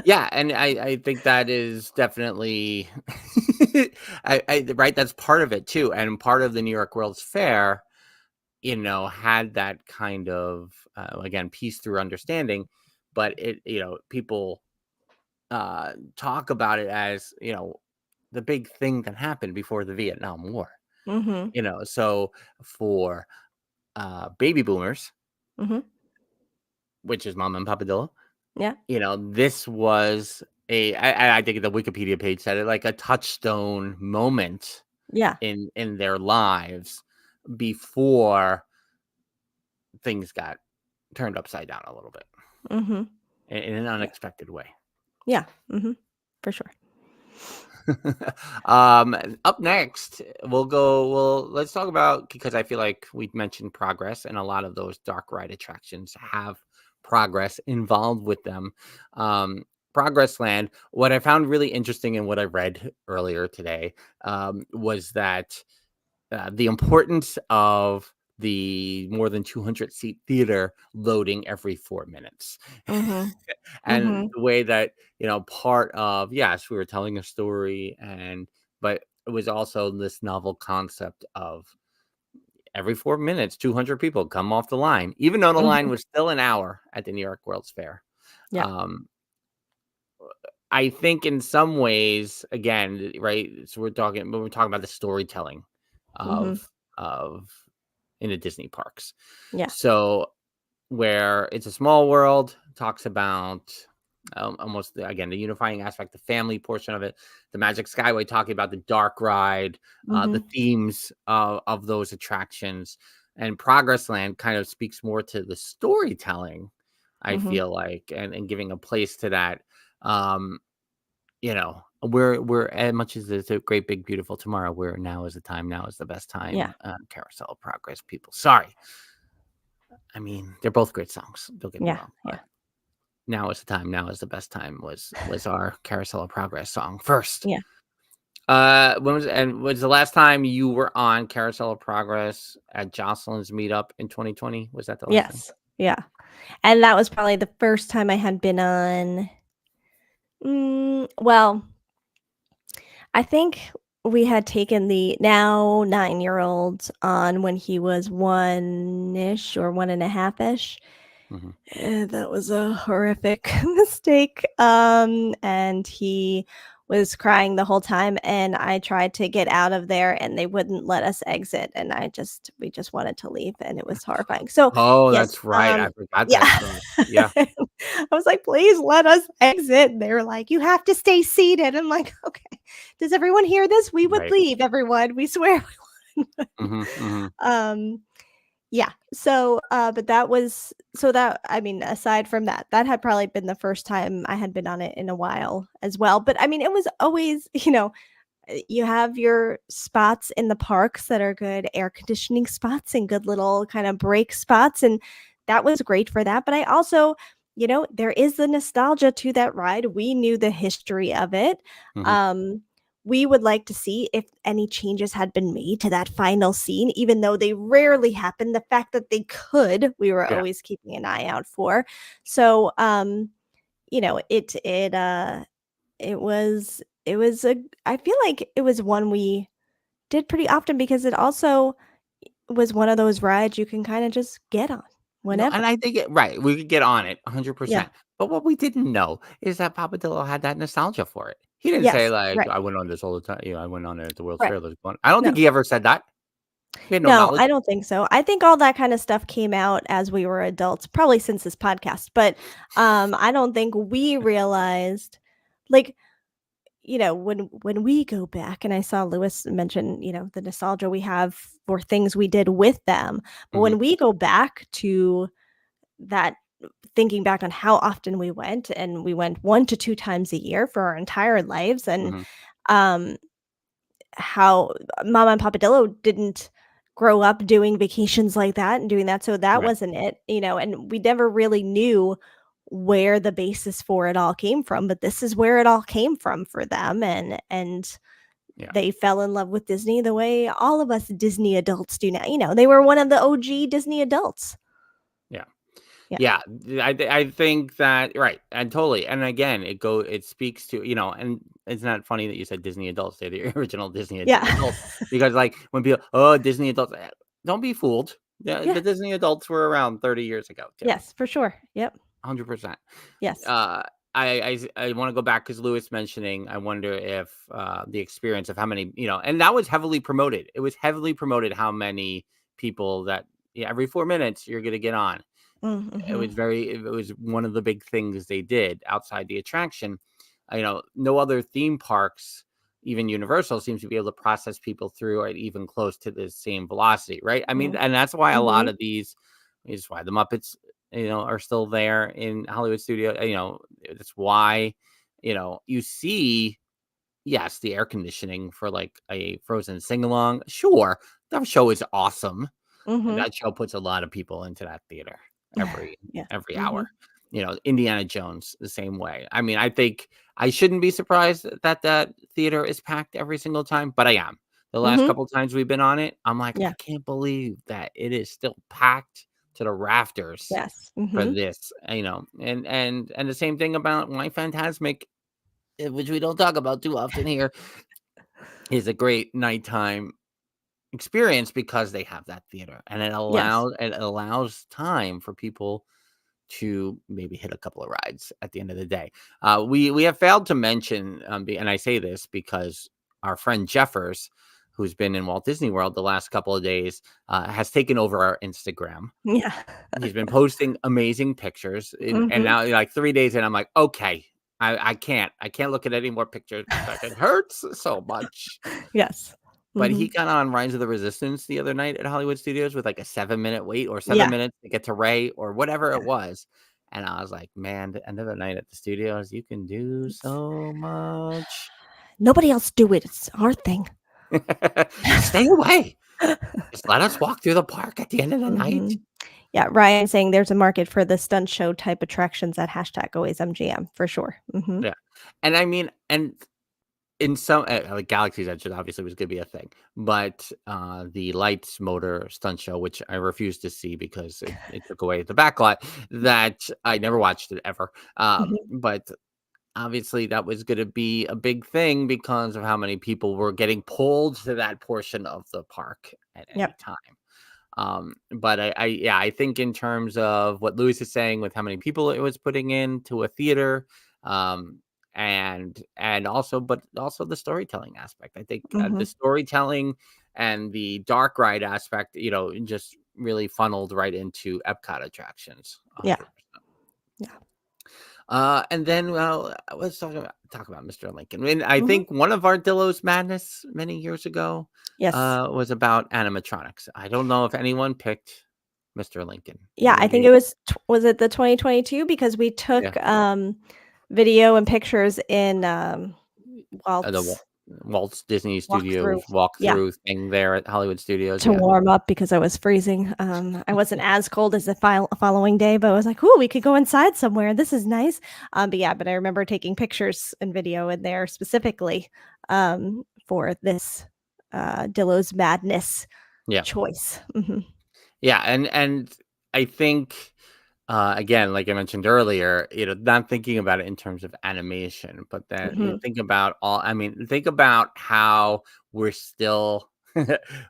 Yeah, and I think that is definitely right. That's part of it too, and part of the New York World's Fair, had that kind of again, peace through understanding. But people talk about it as the big thing that happened before the Vietnam War. Mhm. So for baby boomers, Mhm. which is Mom and Papa Dillo, Yeah. this was I think the Wikipedia page said it, like a touchstone moment Yeah. in their lives before things got turned upside down a little bit Mhm. in an Yeah. unexpected way. Yeah. Mhm. For sure. Up next, let's talk about, because I feel like we mentioned progress, and a lot of those dark ride attractions have progress involved with them. Progress Land. What I found really interesting and what I read earlier today was that the importance of the more than 200 seat theater loading every 4 minutes. Mm-hmm. And the way that, part of, yes, we were telling a story, but it was also this novel concept of every 4 minutes, 200 people come off the line, even though the line was still an hour at the New York World's Fair. Yeah. I think in some ways, again, right. So we're talking about the storytelling of in the Disney parks. Yeah. So where It's a Small World talks about almost, again, the unifying aspect, the family portion of it, the Magic Skyway talking about the dark ride, the themes of those attractions, and Progress Land kind of speaks more to the storytelling, I feel like, and giving a place to that. We're as much as it's a great big beautiful tomorrow, where now is the time, now is the best time. Yeah. Carousel of Progress people. Sorry. I mean, they're both great songs. Don't get me wrong. Yeah. Now is the time, now is the best time was our Carousel of Progress song first. Yeah. Was the last time you were on Carousel of Progress at Jocelyn's meetup in 2020? Was that the last time? Yes. Yeah. And that was probably the first time I had been on. Well, I think we had taken the now 9-year-old on when he was 1-ish or 1.5-ish. And that was a horrific mistake. And he was crying the whole time, and I tried to get out of there, and they wouldn't let us exit, and we just wanted to leave, and it was horrifying. So, yes, that's right. I forgot yeah. that story. Yeah. I was like, please let us exit. And they were like, you have to stay seated. I'm like, okay. Does everyone hear this? We would leave, everyone. We swear we would. Yeah. So, but that was, I mean, aside from that had probably been the first time I had been on it in a while as well. But I mean, it was always, you have your spots in the parks that are good air conditioning spots and good little kind of break spots. And that was great for that. But I also, there is the nostalgia to that ride. We knew the history of it. We would like to see if any changes had been made to that final scene, even though they rarely happen. The fact that they could, we were always keeping an eye out for. So, it was I feel like it was one we did pretty often, because it also was one of those rides you can kind of just get on whenever. And I think we could get on it 100%. Yeah. But what we didn't know is that Papa Dillo had that nostalgia for it. He didn't say I went on this all the time. I went on it at the World's Fair. I don't think he ever said that. He had no knowledge. I don't think so. I think all that kind of stuff came out as we were adults, probably since this podcast. But I don't think we realized, like, when we go back, and I saw Lewis mention, the nostalgia we have for things we did with them. But when we go back to that, thinking back on how often we went, and we went 1 to 2 times a year for our entire lives, and how Mama and Papa Dillo didn't grow up doing vacations like that and doing that. So that wasn't it, and we never really knew where the basis for it all came from, but this is where it all came from for them. And they fell in love with Disney the way all of us Disney adults do now. They were one of the OG Disney adults. Yeah. I think that, right. And totally. And again, it speaks to, and it's not funny that you said Disney adults. They're the original Disney adults. Because when people, Disney adults, don't be fooled. The Disney adults were around 30 years ago. Too. Yes, for sure. Yep. 100%. Yes. I want to go back, because Lewis mentioning, I wonder if the experience of how many, and that was heavily promoted. It was heavily promoted how many people that every 4 minutes you're going to get on. It was one of the big things they did outside the attraction. No other theme parks, even Universal, seems to be able to process people through at even close to the same velocity, right? I mean, and that's why a lot of these is why the Muppets, are still there in Hollywood Studio. That's why, you see, yes, the air conditioning for like a Frozen sing-along. Sure, that show is awesome. And that show puts a lot of people into that theater every hour. Indiana Jones the same way. I mean, I think I shouldn't be surprised that that theater is packed every single time, but I am. The last couple times we've been on it, I'm like, Yeah. I can't believe that it is still packed to the rafters Yes. for this, and the same thing about My Fantasmic, which we don't talk about too often here, is a great nighttime experience because they have that theater, and it Yes. allows time for people to maybe hit a couple of rides at the end of the day. We have failed to mention, and I say this because our friend Jeffers, who's been in Walt Disney World the last couple of days, has taken over our Instagram. Yeah. He's been posting amazing pictures, and Mhm. now like 3 days in, I'm like, okay, I can't look at any more pictures. It hurts so much. Yes. But he Mhm. got on Rise of the Resistance the other night at Hollywood Studios with like a 7-minute wait or 7 Yeah. minutes to get to Ray or whatever it was. And I was like, man, the end of the night at the studios, you can do so much. Nobody else do it. It's our thing. Stay away. Just let us walk through the park at the end of the night. Mhm. Yeah, Ryan saying there's a market for the stunt show type attractions at #alwaysmgm for sure. Mhm. Yeah. And I mean, and in some like Galaxy's Edge obviously was going to be a thing, but the Lights Motor stunt show, which I refused to see because it took away the backlot, that I never watched it ever. Mhm. But obviously that was going to be a big thing because of how many people were getting pulled to that portion of the park at any Yep. time. But I think in terms of what Lewis is saying with how many people it was putting into a theater, and also the storytelling aspect. I think the Mhm. storytelling and the dark ride aspect, just really funneled right into Epcot attractions. Yeah. 100%. Yeah. And then, well, let's talk about Mr. Lincoln. I mean, I Mhm. think one of our Dillos Madness many years ago Yes. was about animatronics. I don't know if anyone picked Mr. Lincoln. Yeah, I think it was it the 2022 because we took Yeah. video and pictures in The Walt's Walt's Disney walkthrough. Studios Yeah, walkthrough thing there at Hollywood Studios. to Yeah. warm up because I was freezing. I wasn't as cold as the following day, but I was like, "Ooh, we could go inside somewhere. This is nice." But I remember taking pictures and video in there specifically for this Dillo's Madness Yeah. choice. Mhm. Yeah. And I think, again, like I mentioned earlier, not thinking about it in terms of animation, but then you Mhm. think about think about how we're still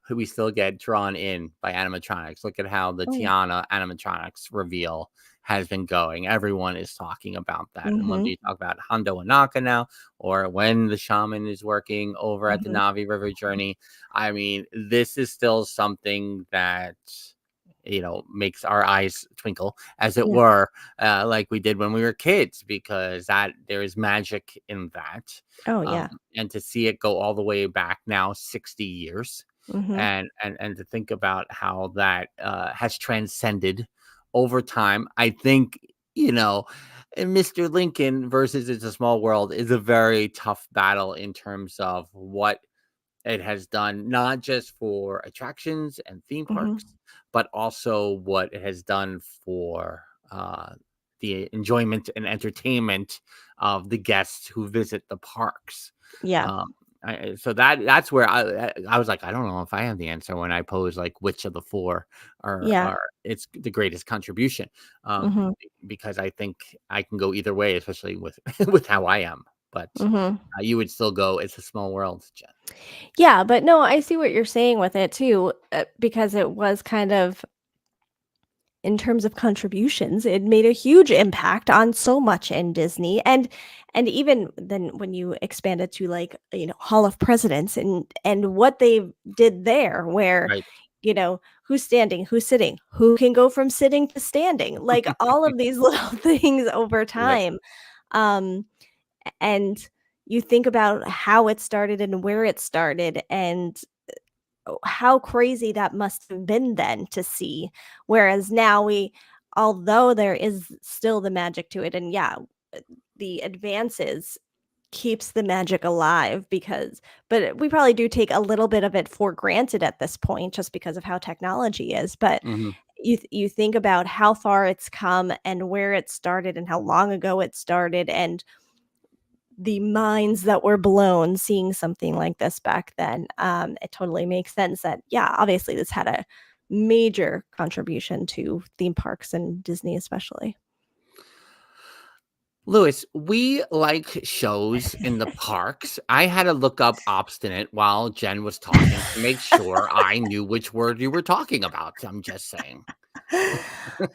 we still get drawn in by animatronics. Look at how the Oh yeah. Tiana animatronics reveal has been going. Everyone is talking about that. And whether Mhm. you talk about Hondo Anaka now, or when the shaman is working over at the Mhm. Navi River Journey, I mean, this is still something that makes our eyes twinkle, as it Yeah. were, like we did when we were kids, because that there is magic in that. Oh yeah. And to see it go all the way back now 60 years, Mhm. and to think about how that has transcended over time, I think, Mr. Lincoln versus It's a Small World is a very tough battle in terms of what it has done, not just for attractions and theme Mhm. parks, but also what it has done for the enjoyment and entertainment of the guests who visit the parks. Yeah. Um, so that's where I was like, I don't know if I have the answer when I pose like which of the four Yeah. are it's the greatest contribution, Mhm. because I think I can go either way, especially with with how I am. But Mhm. you would still go, It's a Small World, Jen. Yeah, but no, I see what you're saying with it too, because it was kind of in terms of contributions, it made a huge impact on so much in Disney, and even then when you expand it to like Hall of Presidents and what they did there, where Right. who's standing, who's sitting, who can go from sitting to standing, like all of these little things over Yep. time. Um, and you think about how it started and where it started and how crazy that must have been then to see. Whereas now although there is still the magic to it, and yeah, the advances keeps the magic alive but we probably do take a little bit of it for granted at this point just because of how technology is. But Mhm. you think about how far it's come and where it started and how long ago it started and the minds that were blown seeing something like this back then. It totally makes sense that, yeah, obviously this had a major contribution to theme parks and Disney especially. Lewis, we like shows in the parks. I had to look up obstinate while Jen was talking to make sure I knew which word you were talking about. I'm just saying.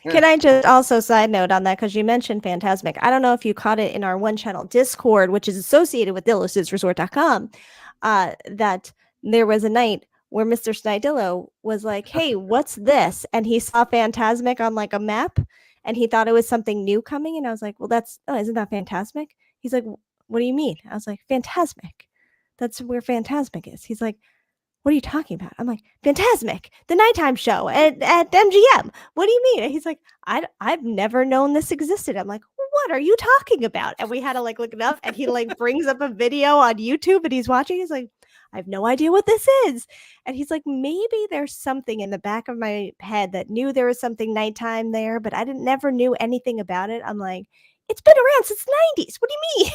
Can I just also side note on that, because you mentioned Fantasmic. I don't know if you caught it in our one channel Discord, which is associated with dillosresort.com, that there was a night where Mr. Snidillo was like, hey, what's this? And he saw Fantasmic on like a map and he thought it was something new coming. And I was like, well, isn't that Fantasmic? He's like, what do you mean? I was like, Fantasmic. That's where Fantasmic is. He's like, what are you talking about? I'm like, Fantasmic, the nighttime show at MGM. What do you mean? And he's like, I've never known this existed. I'm like, what are you talking about? And we had to like look it up, and he like brings up a video on YouTube and he's watching. He's like, I have no idea what this is. And he's like, maybe there's something in the back of my head that knew there was something nighttime there, but I never knew anything about it. I'm like, it's been around since the 90s. What do you mean?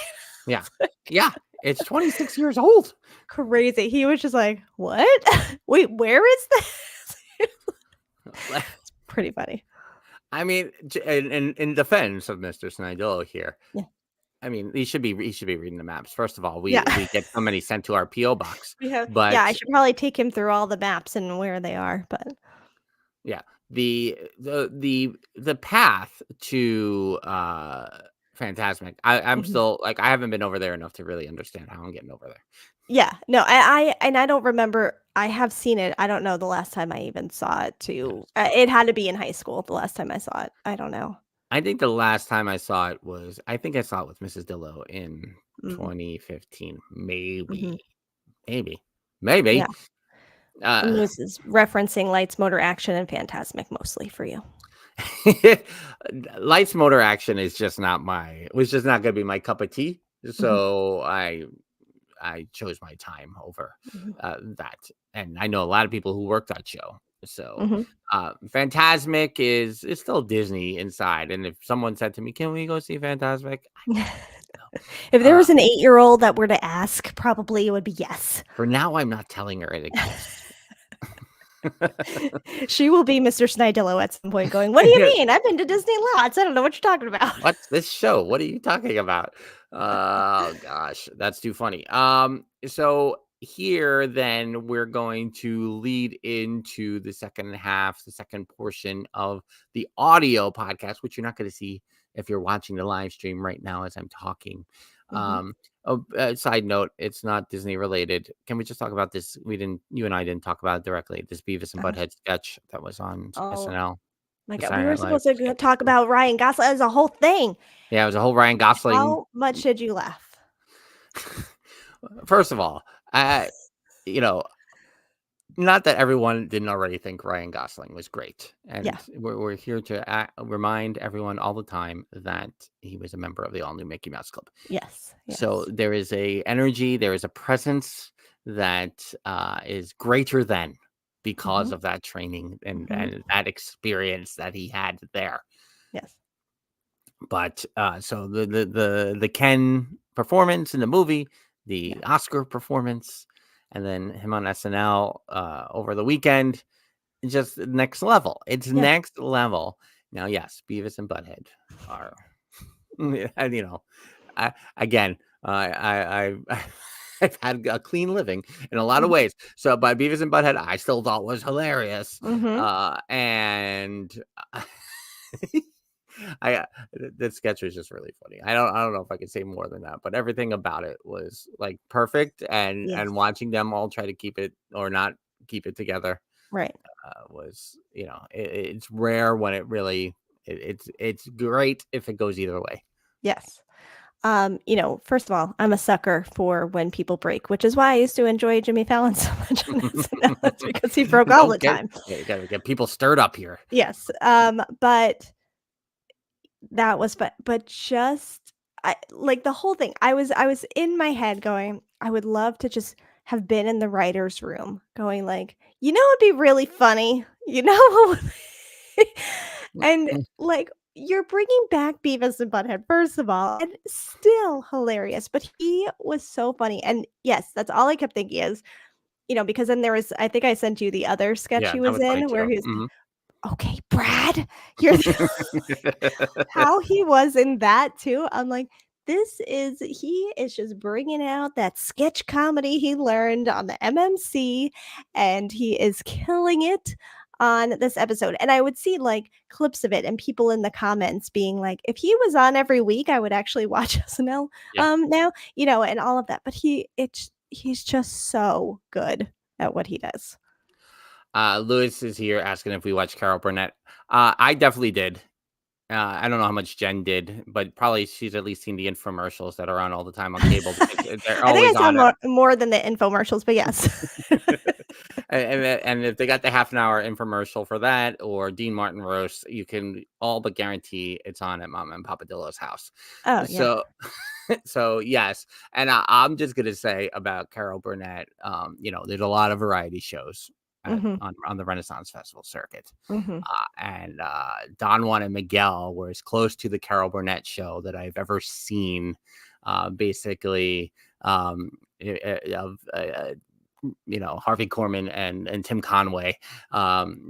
Yeah. Yeah. It's 26 years old. Crazy. He was just like, what? Wait, where is this? It's pretty funny. I mean, in defense of Mr. Snidillo here, yeah. I mean, he should be reading the maps. First of all, we get so many sent to our PO box. But yeah, I should probably take him through all the maps and where they are. But yeah, the path to Fantasmic. I'm still like, I haven't been over there enough to really understand how I'm getting over there. Yeah, no, I don't remember. I have seen it. I don't know the last time I even saw it too. It had to be in high school. The last time I saw it, I don't know. I think the last time I saw it was, I think I saw it with Mrs. Dillo in 2015. Maybe. Yeah. This is referencing Lights, Motor, Action, and Fantasmic mostly for you. Lights, Motor, Action is just not was just not going to be my cup of tea. So I chose my time over that. And I know a lot of people who work that show. So Fantasmic is still Disney inside. And if someone said to me, can we go see Fantasmic? If there was an 8-year-old that were to ask, probably it would be yes. For now, I'm not telling her it exists. She will be Mr. Snidillo at some point going, what do you mean? I've been to Disney lots. I don't know what you're talking about. What's this show? What are you talking about? Oh, gosh, that's too funny. So here, then, we're going to lead into the second half, the second portion of the audio podcast, which you're not going to see if you're watching the live stream right now as I'm talking. Side note, it's not Disney related. Can we just talk about this? You and I didn't talk about it directly. This Beavis and Butthead sketch that was on SNL. My God, we were supposed to talk about Ryan Gosling as a whole thing. Yeah, it was a whole Ryan Gosling. How much did you laugh? First of all, not that everyone didn't already think Ryan Gosling was great. And we're here to remind everyone all the time that he was a member of the all-new Mickey Mouse Club. Yes. So there is a energy, there is a presence that is greater than because of that training and that experience that he had there. Yes. But so the Ken performance in the movie, the Oscar performance, and then him on SNL over the weekend, just next level. It's next level. Now, yes, Beavis and Butthead are, I've had a clean living in a lot of ways. So, but Beavis and Butthead, I still thought was hilarious. And that sketch was just really funny. I don't know if I could say more than that, but everything about it was like perfect. And watching them all try to keep it or not keep it together, right, was it's rare when it really it's great if it goes either way. Yes. First of all, I'm a sucker for when people break, which is why I used to enjoy Jimmy Fallon so much on SNL. That's because he broke all the time. Yeah, you gotta get people stirred up here. Yes. But that was fun. But just like the whole thing, I was in my head going, I would love to just have been in the writer's room going like, it'd be really funny. And like you're bringing back Beavis and Butthead, first of all, and still hilarious. But he was so funny. And yes, that's all I kept thinking is, because then there was, I think I sent you the other sketch Yeah, he that was was funny in where too. he was, okay, Brad, you're how he was in that too. I'm like, he is just bringing out that sketch comedy he learned on the MMC, and he is killing it on this episode. And I would see like clips of it and people in the comments being like, if he was on every week, I would actually watch SNL Yeah. now, and all of that. But he's just so good at what he does. Lewis is here asking if we watched Carol Burnett. I definitely did. I don't know how much Jen did, but probably she's at least seen the infomercials that are on all the time on cable. They're I think always I saw on. more than the infomercials, but yes. And if they got the half-an-hour infomercial for that or Dean Martin roast, you can all but guarantee it's on at Mama and Papa Dillo's house. Oh, yeah. So yes, and I'm just gonna say about Carol Burnett, there's a lot of variety shows on the Renaissance Festival circuit, and Don Juan and Miguel were as close to the Carol Burnett show that I've ever seen. Basically, Harvey Korman and Tim Conway,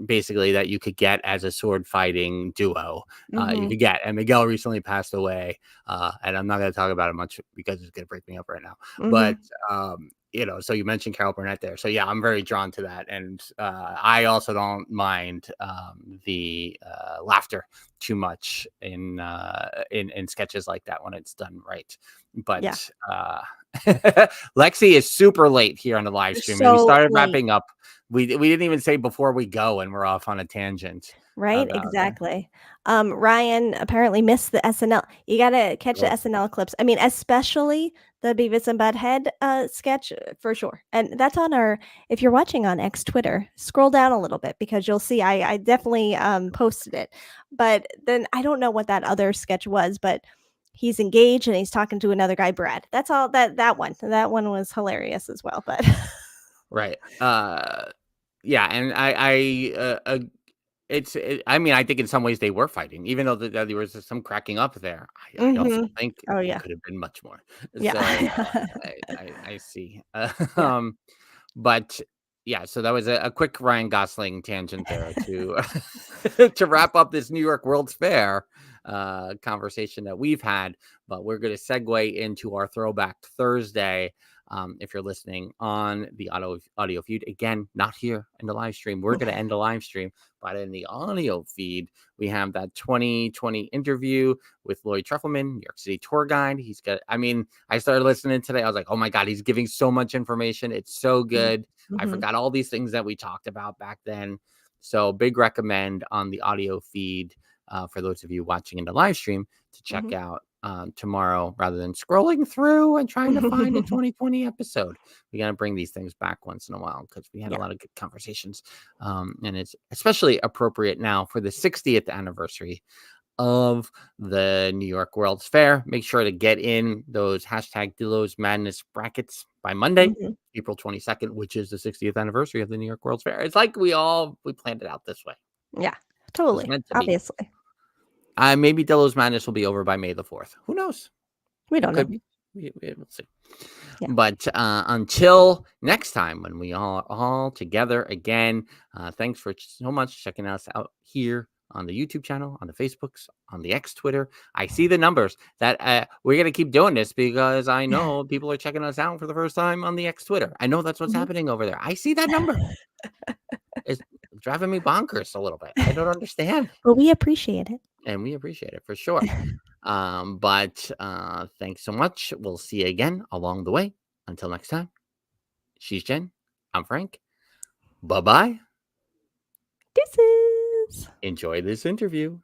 basically that you could get as a sword fighting duo. You could get, and Miguel recently passed away, and I'm not going to talk about it much because it's going to break me up right now. But so you mentioned Carol Burnett there, so yeah, I'm very drawn to that, and I also don't mind the laughter too much in sketches like that when it's done right. But Lexi is super late here on the live stream. So we started late. wrapping up. We didn't even say before we go, and we're off on a tangent. Right, exactly. Ryan apparently missed the SNL. You gotta catch the SNL clips. I mean, especially the Beavis and Butthead sketch for sure. And that's on if you're watching on X Twitter, scroll down a little bit because you'll see I definitely posted it. But then I don't know what that other sketch was, but he's engaged and he's talking to another guy, Brad. That's all that one. That one was hilarious as well. But right. Yeah, and I mean, I think in some ways they were fighting, even though there was some cracking up there. I also think it could have been much more. Yeah. So, I see. But yeah, so that was a quick Ryan Gosling tangent there to to wrap up this New York World's Fair conversation that we've had. But we're going to segue into our Throwback Thursday. If you're listening on the audio feed, again, not here in the live stream, we're going to end the live stream, but in the audio feed, we have that 2020 interview with Lloyd Truffleman, New York City tour guide. I started listening today. I was like, oh my God, he's giving so much information. It's so good. I forgot all these things that we talked about back then. So big recommend on the audio feed for those of you watching in the live stream to check out tomorrow rather than scrolling through and trying to find a 2020 episode. We got to bring these things back once in a while because we had a lot of good conversations. And it's especially appropriate now for the 60th anniversary of the New York World's Fair. Make sure to get in those #Dillos Madness brackets by Monday, April 22nd, which is the 60th anniversary of the New York World's Fair. It's like we planned it out this way. Yeah, totally. Obviously. Maybe Dillos Madness will be over by May the 4th. Who knows? We don't know. We'll see. Yeah. But until next time, when we all together again, thanks for so much checking us out here on the YouTube channel, on the Facebooks, on the X Twitter. I see the numbers that we're going to keep doing this because I know people are checking us out for the first time on the X Twitter. I know that's what's happening over there. I see that number. It's driving me bonkers a little bit. I don't understand. Well, we appreciate it. And we appreciate it for sure. But thanks so much. We'll see you again along the way. Until next time, she's Jen. I'm Frank. Bye-bye. Deuces. Enjoy this interview.